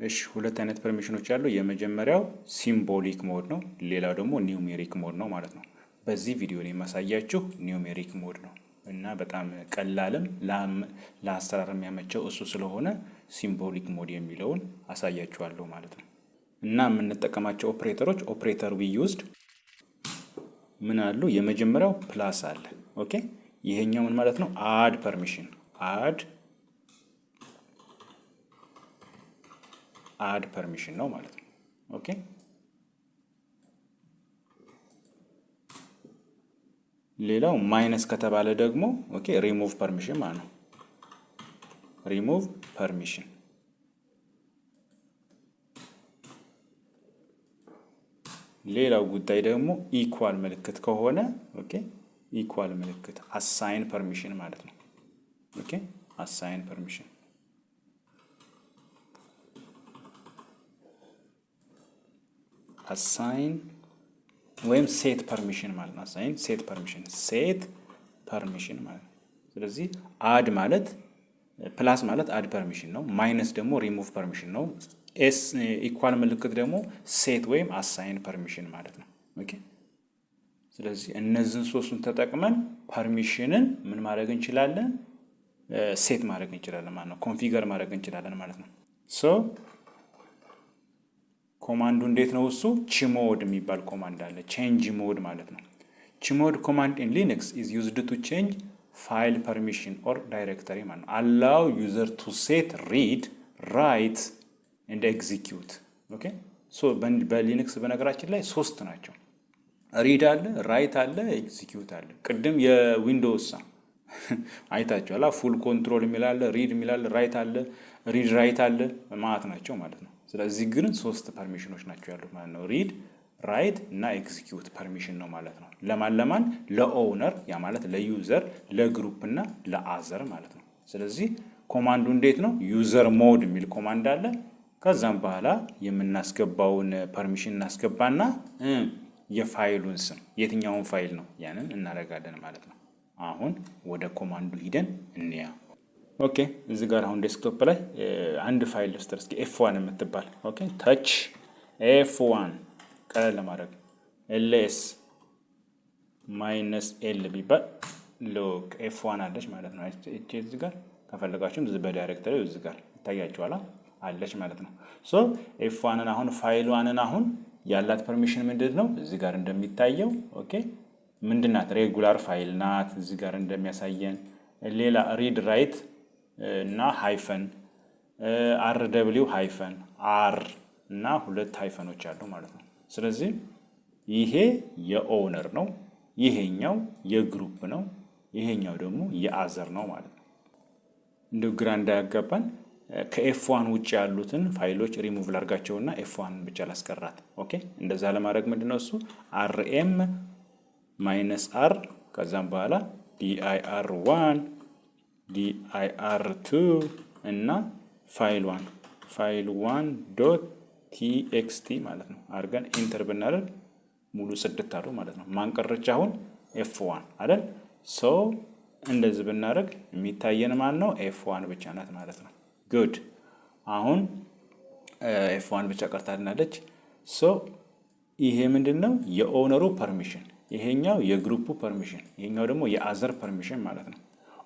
እሺ ሁለት አይነት ፐርሚሽኖች አሉ። የመጀመሪያው ሲምቦሊክ ሞድ ነው፣ ሌላው ደግሞ ኒውሜሪክ ሞድ ነው ማለት ነው። በዚህ ቪዲዮ ላይ የማሳያችሁ ኒውሜሪክ ሞድ ነው እና በጣም ቀላልም ለአሰራር የሚያመቸው እሱ ስለሆነ ሲምቦሊክ ሞድ የሚለውን አሳያችኋለሁ ማለት ነው። እና የምንጠቀማቸው ኦፕሬተሮች ኦፕሬተር ዩዝድ ምን አሉ? የመጀመሪያው ፕላስ አለ። ኦኬ ይሄኛው ምን ማለት ነው? አድ ፐርሚሽን አድ ፐርሚሽን ነው ማለት ነው። ኦኬ ሌላው ማይነስ ከተባለ ደግሞ ኦኬ ሪሙቭ ፐርሚሽን ማለት ነው። ሪሙቭ ፐርሚሽን። ሌላው ጉዳይ ደግሞ ኢኳል ምልክት ከሆነ ኦኬ ኢኳል ምልክት አሳይን ፐርሚሽን ማለት ነው። ኦኬ አሳይን ፐርሚሽን። አሳይን ወይም ሴት ፐርሚሽን ማለት ነው። አሳይን ሴት ፐርሚሽን ማለት ነው። ስለዚህ አድ ማለት ፕላስ ማለት አድ ፐርሚሽን ነው። ማይነስ ደግሞ ሪሙቭ ፐርሚሽን ነው። ኤስ ኢኳል ምልክት ደግሞ ሴት ወይም አሳይን ፐርሚሽን ማለት ነው። ኦኬ ስለዚህ እነዚህን ሶስቱን ተጠቅመን ፐርሚሽንን ምን ማድረግ እንችላለን? ሴት ማድረግ እንችላለን ማለት ነው። ኮንፊገር ማድረግ እንችላለን ማለት ነው። ሶ ኮማንዱ እንዴት ነው? እሱ ችሞድ የሚባል ኮማንድ አለ። ቼንጅ ሞድ ማለት ነው። ችሞድ ኮማንድ ኢን ሊነክስ ኢዝ ዩዝድ ቱ ቼንጅ ፋይል ፐርሚሽን ኦር ዳይሬክተሪ ማለት ነው። አላው ዩዘር ቱ ሴት ሪድ ራይት ኤንድ ኤግዚኪዩት። ኦኬ ሶ በሊነክስ በነገራችን ላይ ሶስት ናቸው። ሪድ አለ፣ ራይት አለ፣ ኤግዚኪዩት አለ። ቅድም የዊንዶውስ አይታችኋል። ፉል ኮንትሮል የሚላለ፣ ሪድ የሚላለ፣ ራይት አለ፣ ሪድ ራይት አለ ማለት ናቸው ማለት ነው። ስለዚህ ግን ሶስት ፐርሚሽኖች ናቸው ያሉት ማለት ነው። ሪድ ራይት እና ኤግዚኪዩት ፐርሚሽን ነው ማለት ነው። ለማን ለኦውነር፣ ያ ማለት ለዩዘር፣ ለግሩፕ እና ለአዘር ማለት ነው። ስለዚህ ኮማንዱ እንዴት ነው? ዩዘር ሞድ የሚል ኮማንድ አለ። ከዛም በኋላ የምናስገባውን ፐርሚሽን እናስገባና የፋይሉን ስም የትኛውን ፋይል ነው ያንን እናደርጋለን ማለት ነው። አሁን ወደ ኮማንዱ ሂደን እንያ። ኦኬ እዚህ ጋር አሁን ዴስክቶፕ ላይ አንድ ፋይል ልስጥር እስኪ ኤፍ1 የምትባል ኦኬ ታች ኤፍ1 ቀለል ለማድረግ ኤልኤስ ማይነስ ኤል ቢባል ሎክ ኤፍ1 አለች ማለት ነው። እቺ እዚህ ጋር ከፈለጋችሁም እዚህ በዳይሬክተሪው እዚህ ጋር ይታያችኋል አለች ማለት ነው። ሶ ኤፍ1ን አሁን ፋይሏንን አሁን ያላት ፐርሚሽን ምንድን ነው? እዚህ ጋር እንደሚታየው ኦኬ ምንድናት? ሬጉላር ፋይል ናት። እዚህ ጋር እንደሚያሳየን ሌላ ሪድ ራይት እና ሃይፈን አር ደብሊው ሃይፈን አር እና ሁለት ሃይፈኖች አሉ ማለት ነው። ስለዚህ ይሄ የኦውነር ነው፣ ይሄኛው የግሩፕ ነው፣ ይሄኛው ደግሞ የአዘር ነው ማለት ነው። እንደው ግራ እንዳያጋባን ከኤፍ1 ውጭ ያሉትን ፋይሎች ሪሙቭ ላርጋቸውና ኤፍ1 ብቻ ላስቀራት። ኦኬ እንደዛ ለማድረግ ምንድነው እሱ አርኤም ማይነስ አር ከዛም በኋላ ዲአይአር1 ዲአይአር2 እና ፋይል1 ዶት ቲኤክስቲ ማለት ነው አድርገን ኢንተር ብናደርግ ሙሉ ጽድት አሉ ማለት ነው። ማንቀረች አሁን ኤፍ1 አይደል? ሶ እንደዚህ ብናደርግ የሚታየን ማን ነው? ኤፍ1 ብቻ ናት ማለት ነው። ጉድ አሁን ኤፍ1 ብቻ ቀርታልናለች። ሶ ይሄ ምንድነው? የኦውነሩ ፐርሚሽን፣ ይሄኛው የግሩፑ ፐርሚሽን፣ ይሄኛው ደግሞ የአዘር ፐርሚሽን ማለት ነው።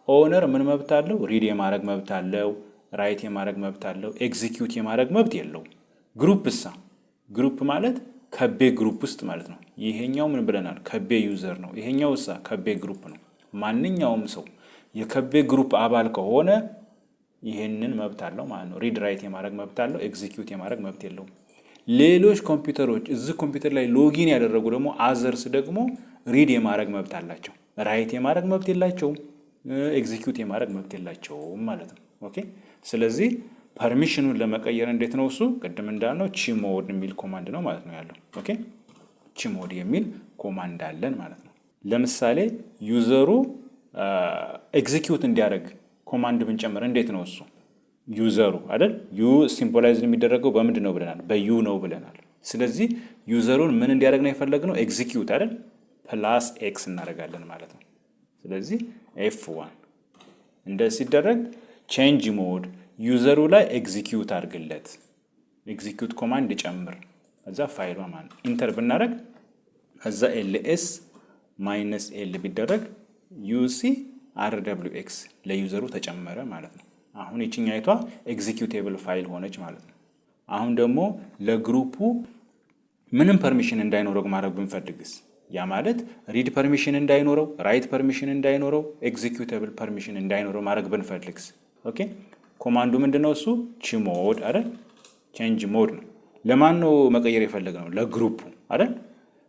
ኦውነር ምን መብት አለው? ሪድ የማድረግ መብት አለው፣ ራይት የማድረግ መብት አለው፣ ኤግዚኪዩት የማድረግ መብት የለውም። ግሩፕ እሳ ግሩፕ ማለት ከቤ ግሩፕ ውስጥ ማለት ነው። ይሄኛው ምን ብለናል? ከቤ ዩዘር ነው። ይሄኛው እሳ ከቤ ግሩፕ ነው። ማንኛውም ሰው የከቤ ግሩፕ አባል ከሆነ ይሄንን መብት አለው ማለት ነው። ሪድ ራይት የማድረግ መብት አለው፣ ኤግዚኪዩት የማድረግ መብት የለውም። ሌሎች ኮምፒውተሮች እዚህ ኮምፒውተር ላይ ሎጊን ያደረጉ ደግሞ አዘርስ ደግሞ ሪድ የማድረግ መብት አላቸው። ራይት የማድረግ መብት የላቸውም፣ ኤግዚኪዩት የማድረግ መብት የላቸውም ማለት ነው። ኦኬ። ስለዚህ ፐርሚሽኑን ለመቀየር እንዴት ነው እሱ? ቅድም እንዳልነው ችሞድ የሚል ኮማንድ ነው ማለት ነው ያለው። ኦኬ። ችሞድ የሚል ኮማንድ አለን ማለት ነው። ለምሳሌ ዩዘሩ ኤግዚኪዩት እንዲያደርግ ኮማንድ ብንጨምር እንዴት ነው እሱ? ዩዘሩ አይደል? ዩ ሲምቦላይዝ የሚደረገው በምንድን ነው ብለናል? በዩ ነው ብለናል። ስለዚህ ዩዘሩን ምን እንዲያደርግ ነው የፈለግነው? ኤግዚኪዩት አይደል? ፕላስ ኤክስ እናደርጋለን ማለት ነው። ስለዚህ F1 እንደዚህ ሲደረግ ቼንጅ ሞድ ዩዘሩ ላይ ኤግዚኪዩት አድርግለት፣ ኤግዚኪዩት ኮማንድ ጨምር፣ እዛ ፋይሏ ማለት ኢንተር ብናደርግ እዛ ኤልኤስ ማይነስ ኤል ቢደረግ ዩሲ RWX ለዩዘሩ ተጨመረ ማለት ነው። አሁን የችኛይቷ ኤግዚኪዩቴብል ፋይል ሆነች ማለት ነው። አሁን ደግሞ ለግሩፑ ምንም ፐርሚሽን እንዳይኖረው ማድረግ ብንፈልግስ? ያ ማለት ሪድ ፐርሚሽን እንዳይኖረው፣ ራይት ፐርሚሽን እንዳይኖረው፣ ኤግዚኪዩቴብል ፐርሚሽን እንዳይኖረው ማድረግ ብንፈልግስ? ኦኬ ኮማንዱ ምንድነው እሱ? ችሞድ አይደል? ቼንጅ ሞድ ነው። ለማን ነው መቀየር የፈለግነው? ለግሩፑ አይደል?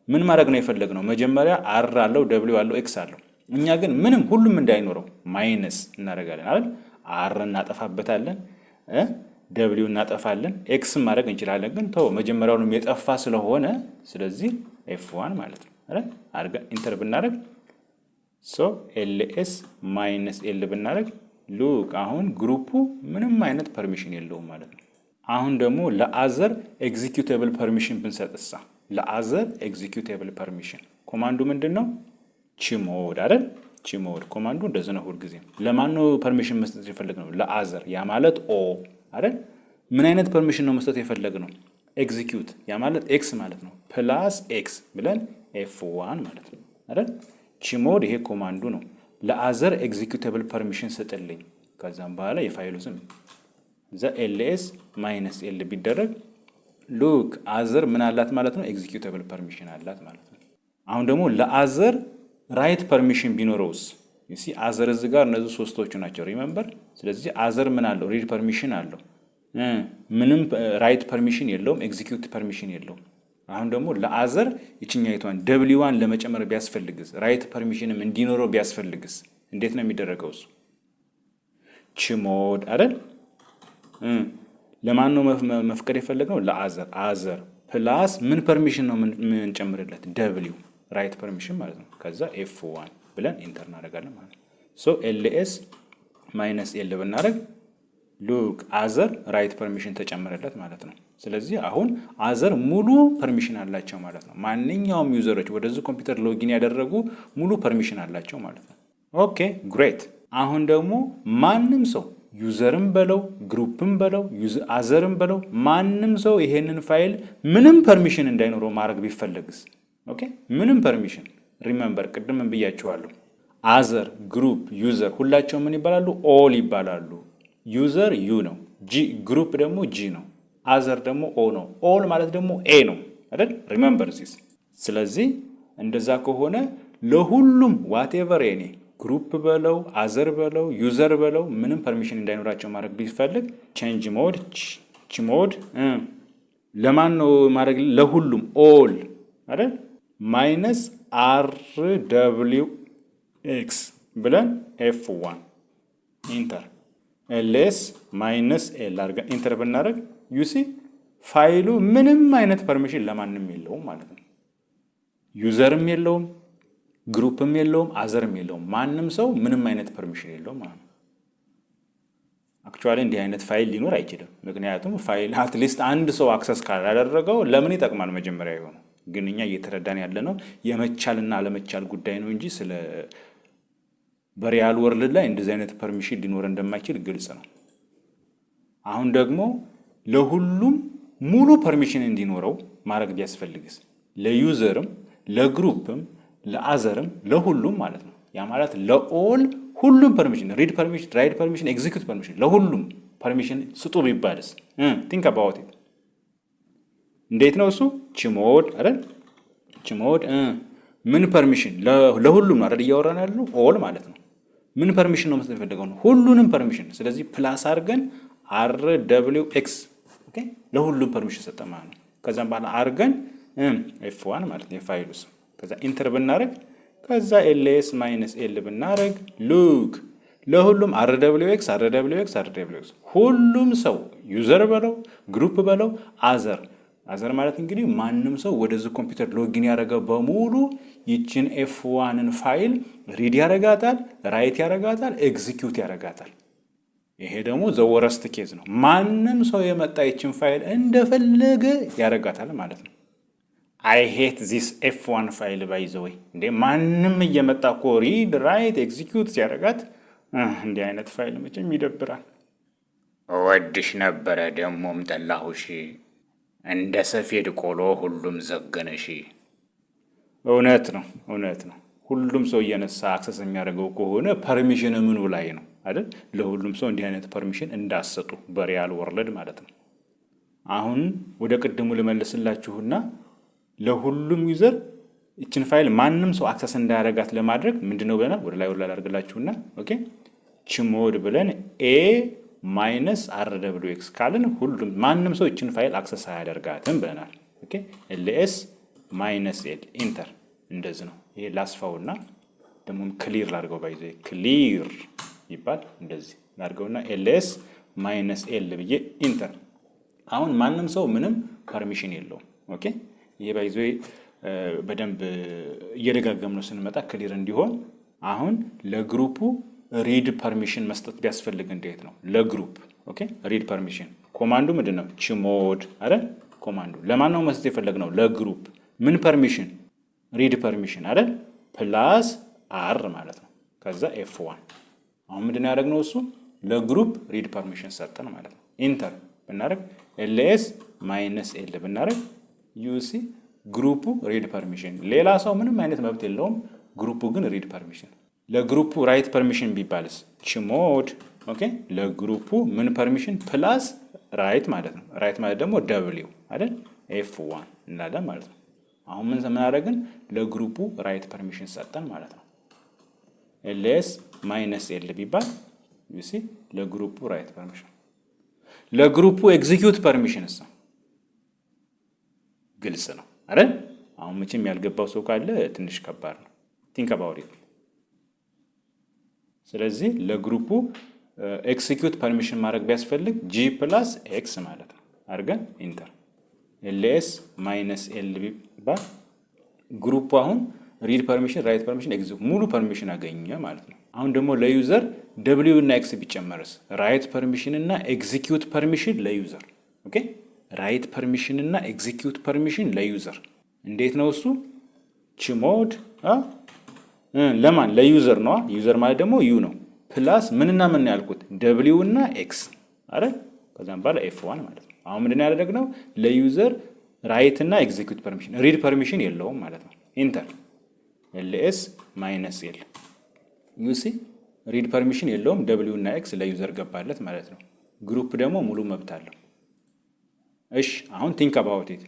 ምን ማድረግ ነው የፈለግነው? መጀመሪያ አር አለው፣ ደብሊው አለው፣ ኤክስ አለው። እኛ ግን ምንም ሁሉም እንዳይኖረው ማይነስ እናደርጋለን አይደል? አር እናጠፋበታለን፣ ደብሊው እናጠፋለን፣ ኤክስም ማድረግ እንችላለን። ግን ተው መጀመሪያውንም የጠፋ ስለሆነ ስለዚህ F1 ማለት ነው አይደል? አርጋ ኢንተር ብናደርግ ሶ ኤልኤስ ማይነስ ኤል ብናደርግ ሉክ አሁን ግሩፑ ምንም አይነት ፐርሚሽን የለውም ማለት ነው። አሁን ደግሞ ለአዘር ኤግዚኪዩቴብል ፐርሚሽን ብንሰጥሳ? ለአዘር ኤግዚኪዩቴብል ፐርሚሽን ኮማንዱ ምንድን ነው? ችሞድ አይደል? ችሞድ ኮማንዱ እንደዚህ ነው ሁልጊዜም። ለማን ነው ፐርሚሽን መስጠት የፈለግነው? ለአዘር። ያ ማለት ኦ አይደል? ምን አይነት ፐርሚሽን ነው መስጠት የፈለግነው? ኤግዚኪዩት። ያ ማለት ኤክስ ማለት ነው። ፕላስ ኤክስ ብለን F1 ማለት ነው አይደል? ችሞድ ይሄ ኮማንዱ ነው። ለአዘር ኤግዚኪዩቴብል ፐርሚሽን ስጥልኝ። ከዛም በኋላ የፋይሉ ስም እዛ ኤልኤስ ማይነስ ኤል ቢደረግ ሉክ አዘር ምን አላት ማለት ነው? ኤግዚኪዩቴብል ፐርሚሽን አላት ማለት ነው። አሁን ደግሞ ለአዘር ራይት ፐርሚሽን ቢኖረውስ? ዩሲ አዘር እዚህ ጋር እነዚህ ሶስቶቹ ናቸው ሪመምበር። ስለዚህ አዘር ምን አለው? ሪድ ፐርሚሽን አለው፣ ምንም ራይት ፐርሚሽን የለውም፣ ኤግዚኪዩት ፐርሚሽን የለውም። አሁን ደግሞ ለአዘር ይችኛይቷን ደብሊዋን ለመጨመር ቢያስፈልግስ፣ ራይት ፐርሚሽንም እንዲኖረው ቢያስፈልግስ እንዴት ነው የሚደረገው? እሱ ችሞድ አይደል? ለማን ነው መፍቀድ የፈለግነው? ለአዘር። አዘር ፕላስ ምን ፐርሚሽን ነው የምንጨምርለት? ደብሊው ራይት ፐርሚሽን ማለት ነው። ከዛ F1 ብለን ኢንተር እናደርጋለን ማለት ነው። ሶ ኤልኤስ ማይነስ ኤል ብናደርግ ሉክ አዘር ራይት ፐርሚሽን ተጨመረለት ማለት ነው። ስለዚህ አሁን አዘር ሙሉ ፐርሚሽን አላቸው ማለት ነው። ማንኛውም ዩዘሮች ወደዚህ ኮምፒውተር ሎጊን ያደረጉ ሙሉ ፐርሚሽን አላቸው ማለት ነው። ኦኬ ግሬት። አሁን ደግሞ ማንም ሰው ዩዘርም በለው ግሩፕም በለው አዘርም በለው ማንም ሰው ይሄንን ፋይል ምንም ፐርሚሽን እንዳይኖረው ማድረግ ቢፈለግስ? ኦኬ ምንም ፐርሚሽን ሪመምበር ቅድም ብያቸዋለሁ። አዘር ግሩፕ ዩዘር ሁላቸው ምን ይባላሉ? ኦል ይባላሉ። ዩዘር ዩ ነው፣ ግሩፕ ደግሞ ጂ ነው፣ አዘር ደግሞ ኦ ነው፣ ኦል ማለት ደግሞ ኤ ነው አይደል? ሪመምበር ዚስ። ስለዚህ እንደዛ ከሆነ ለሁሉም ዋቴቨር ኤኒ ግሩፕ በለው አዘር በለው ዩዘር በለው ምንም ፐርሚሽን እንዳይኖራቸው ማድረግ ቢፈልግ ቼንጅ ሞድ ችሞድ ለማን ነው ማድረግ? ለሁሉም ኦል አይደል? ማይነስ አር ደብሊው ኤክስ ብለን F1 ኢንተር ኤልኤስ ማይነስ ኤል አድርገን ኢንተር ብናደርግ ዩሲ ፋይሉ ምንም አይነት ፐርሚሽን ለማንም የለውም ማለት ነው። ዩዘርም የለውም፣ ግሩፕም የለውም፣ አዘርም የለውም። ማንም ሰው ምንም አይነት ፐርሚሽን የለውም ማለት ነው። አክቹዋሊ እንዲህ አይነት ፋይል ሊኖር አይችልም። ምክንያቱም ፋይል አትሊስት አንድ ሰው አክሰስ ካላደረገው ለምን ይጠቅማል? መጀመሪያ የሆነው ግን እኛ እየተረዳን ያለ ነው የመቻልና አለመቻል ጉዳይ ነው እንጂ ስለ በሪያል ወርልድ ላይ እንደዚህ አይነት ፐርሚሽን ሊኖር እንደማይችል ግልጽ ነው። አሁን ደግሞ ለሁሉም ሙሉ ፐርሚሽን እንዲኖረው ማድረግ ቢያስፈልግስ? ለዩዘርም ለግሩፕም ለአዘርም ለሁሉም ማለት ነው። ያ ማለት ለኦል ሁሉም ፐርሚሽን ሪድ ፐርሚሽን ራይት ፐርሚሽን ኤግዚኪዩት ፐርሚሽን ለሁሉም ፐርሚሽን ስጡ ቢባልስ? ቲንክ አባውት ኢት። እንዴት ነው እሱ? ችሞድ አይደል? ችሞድ ምን ፐርሚሽን ለሁሉም ነው አይደል? እያወራን ያለው ኦል ማለት ነው። ምን ፐርሚሽን ነው መስጠት የፈለገው ነው? ሁሉንም ፐርሚሽን። ስለዚህ ፕላስ አድርገን RWX ኦኬ፣ ለሁሉም ፐርሚሽን ሰጠ ማለት ነው። ከዛም በኋላ አድርገን F1 ማለት ነው የፋይሉ ስም። ከዛ ኢንተር ብናደርግ ከዛ ls ማይነስ l ብናደርግ ሉክ ለሁሉም RWX ሁሉም ሰው ዩዘር በለው ግሩፕ በለው አዘር ማለት እንግዲህ ማንም ሰው ወደዚህ ኮምፒውተር ሎጊን ያደረገው በሙሉ ይችን F1ን ፋይል ሪድ ያረጋታል፣ ራይት ያረጋታል፣ ኤግዚኪዩት ያረጋታል። ይሄ ደግሞ ዘወረስት ኬዝ ነው። ማንም ሰው የመጣ ይችን ፋይል እንደፈለገ ያረጋታል ማለት ነው። አይ ሄት ዚስ F1 ፋይል ባይ ዘ ወይ እንዴ ማንም እየመጣ እኮ ሪድ ራይት ኤግዚኪዩት ሲያረጋት እንዲህ አይነት ፋይል መቼም ይደብራል። ወድሽ ነበረ ደሞም ጠላሁሽ፣ እንደ ሰፌድ ቆሎ ሁሉም ዘገነሽ። እውነት ነው። ሁሉም ሰው እየነሳ አክሰስ የሚያደርገው ከሆነ ፐርሚሽን ምኑ ላይ ነው አይደል? ለሁሉም ሰው እንዲህ አይነት ፐርሚሽን እንዳሰጡ በሪያል ወርልድ ማለት ነው። አሁን ወደ ቅድሙ ልመልስላችሁና ለሁሉም ዩዘር እችን ፋይል ማንም ሰው አክሰስ እንዳያደርጋት ለማድረግ ምንድነው ብለናል? ወደ ላይ አድርግላችሁና ኦኬ ችሞድ ብለን a ማይነስ RWX ካልን ሁሉም ማንም ሰው እችን ፋይል አክሰስ አያደርጋትም ብለናል። ኦኬ ls ማይነስ l ኢንተር እንደዚህ ነው። ይሄ ላስፋውና ደግሞ ክሊር ላድርገው ባይዘ ክሊር ይባል እንደዚህ ላድርገውና ls ማይነስ l ብዬ ኢንተር። አሁን ማንም ሰው ምንም ፐርሚሽን የለውም። ኦኬ ይሄ ባይዘ በደንብ እየደጋገምነው ስንመጣ ክሊር እንዲሆን አሁን ለግሩፑ ሪድ ፐርሚሽን መስጠት ቢያስፈልግ እንዴት ነው? ለግሩፕ ኦኬ ሪድ ፐርሚሽን ኮማንዱ ምንድነው? ችሞድ አይደል? ኮማንዱ ለማን ነው መስጠት የፈለግነው? ለግሩፕ ምን ፐርሚሽን? ሪድ ፐርሚሽን አይደል? ፕላስ R ማለት ነው። ከዛ F1 አሁን ምንድነው ያደረግነው? እሱ ለግሩፕ ሪድ ፐርሚሽን ሰጠን ማለት ነው። ኢንተር ብናደርግ ls ማይነስ l ብናደርግ ዩሲ ግሩፑ ሪድ ፐርሚሽን። ሌላ ሰው ምንም አይነት መብት የለውም። ግሩፑ ግን ሪድ ፐርሚሽን። ለግሩፑ ራይት ፐርሚሽን ቢባልስ? ችሞድ ኦኬ ለግሩፑ ምን ፐርሚሽን? ፕላስ ራይት ማለት ነው። ራይት ማለት ደግሞ W አይደል? F1 እንላለን ማለት ነው። አሁን ምን አደረግን? ለግሩፑ ራይት ፐርሚሽን ሰጠን ማለት ነው። ls ማይነስ l ቢባል ዩሲ ለግሩፑ ራይት ፐርሚሽን። ለግሩፑ ኤግዚኪዩት ፐርሚሽንስ ግልጽ ነው አይደል? አሁን መቼም ያልገባው ሰው ካለ ትንሽ ከባድ ነው። ቲንክ አባውት ኢት። ስለዚህ ለግሩፑ ኤክሲኪዩት ፐርሚሽን ማድረግ ቢያስፈልግ G+X ማለት ነው። አድርገን ኢንተር ls ማይነስ l ቢባል ግሩፑ አሁን ሪድ ፐርሚሽን፣ ራይት ፐርሚሽን፣ ኤግዚኪዩት ሙሉ ፐርሚሽን አገኘ ማለት ነው። አሁን ደግሞ ለዩዘር W እና X ቢጨመርስ? ራይት ፐርሚሽን እና ኤግዚኪዩት ፐርሚሽን ለዩዘር ኦኬ ራይት ፐርሚሽን እና ኤግዚኪዩት ፐርሚሽን ለዩዘር እንዴት ነው እሱ? ችሞድ ለማን? ለዩዘር ነው። ዩዘር ማለት ደግሞ ዩ ነው። ፕላስ ምንና ምን ያልኩት? W እና X አይደል? ከዛም በኋላ F1 ማለት ነው። አሁን ምንድን ያደረግነው? ለዩዘር ራይት እና ኤግዚኪዩት ፐርሚሽን ሪድ ፐርሚሽን የለውም ማለት ነው። ኢንተር ls ማይነስ l ዩሲ ሪድ ፐርሚሽን የለውም። W እና X ለዩዘር ገባለት ማለት ነው። ግሩፕ ደግሞ ሙሉ መብት አለው። እሺ አሁን ቲንክ አባውት ኢት።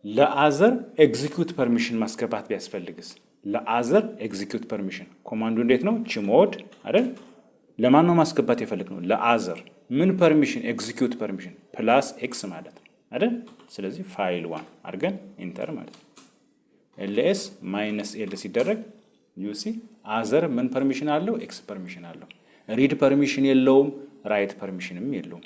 ለአዘር ኤግዚኪዩት ፐርሚሽን ማስገባት ቢያስፈልግስ? ለአዘር ኤግዚኪዩት ፐርሚሽን ኮማንዱ እንዴት ነው? ችሞድ አይደል? ለማን ነው ማስገባት የፈለግነው? ለአዘር ምን ፐርሚሽን? ኤግዚኪዩት ፐርሚሽን ፕላስ ኤክስ ማለት ነው አይደል? ስለዚህ ፋይል 1 አድርገን ኢንተር ማለት ነው። ls ማይነስ l ሲደረግ ዩሲ አዘር ምን ፐርሚሽን አለው? ኤክስ ፐርሚሽን አለው። ሪድ ፐርሚሽን የለውም፣ ራይት ፐርሚሽንም የለውም።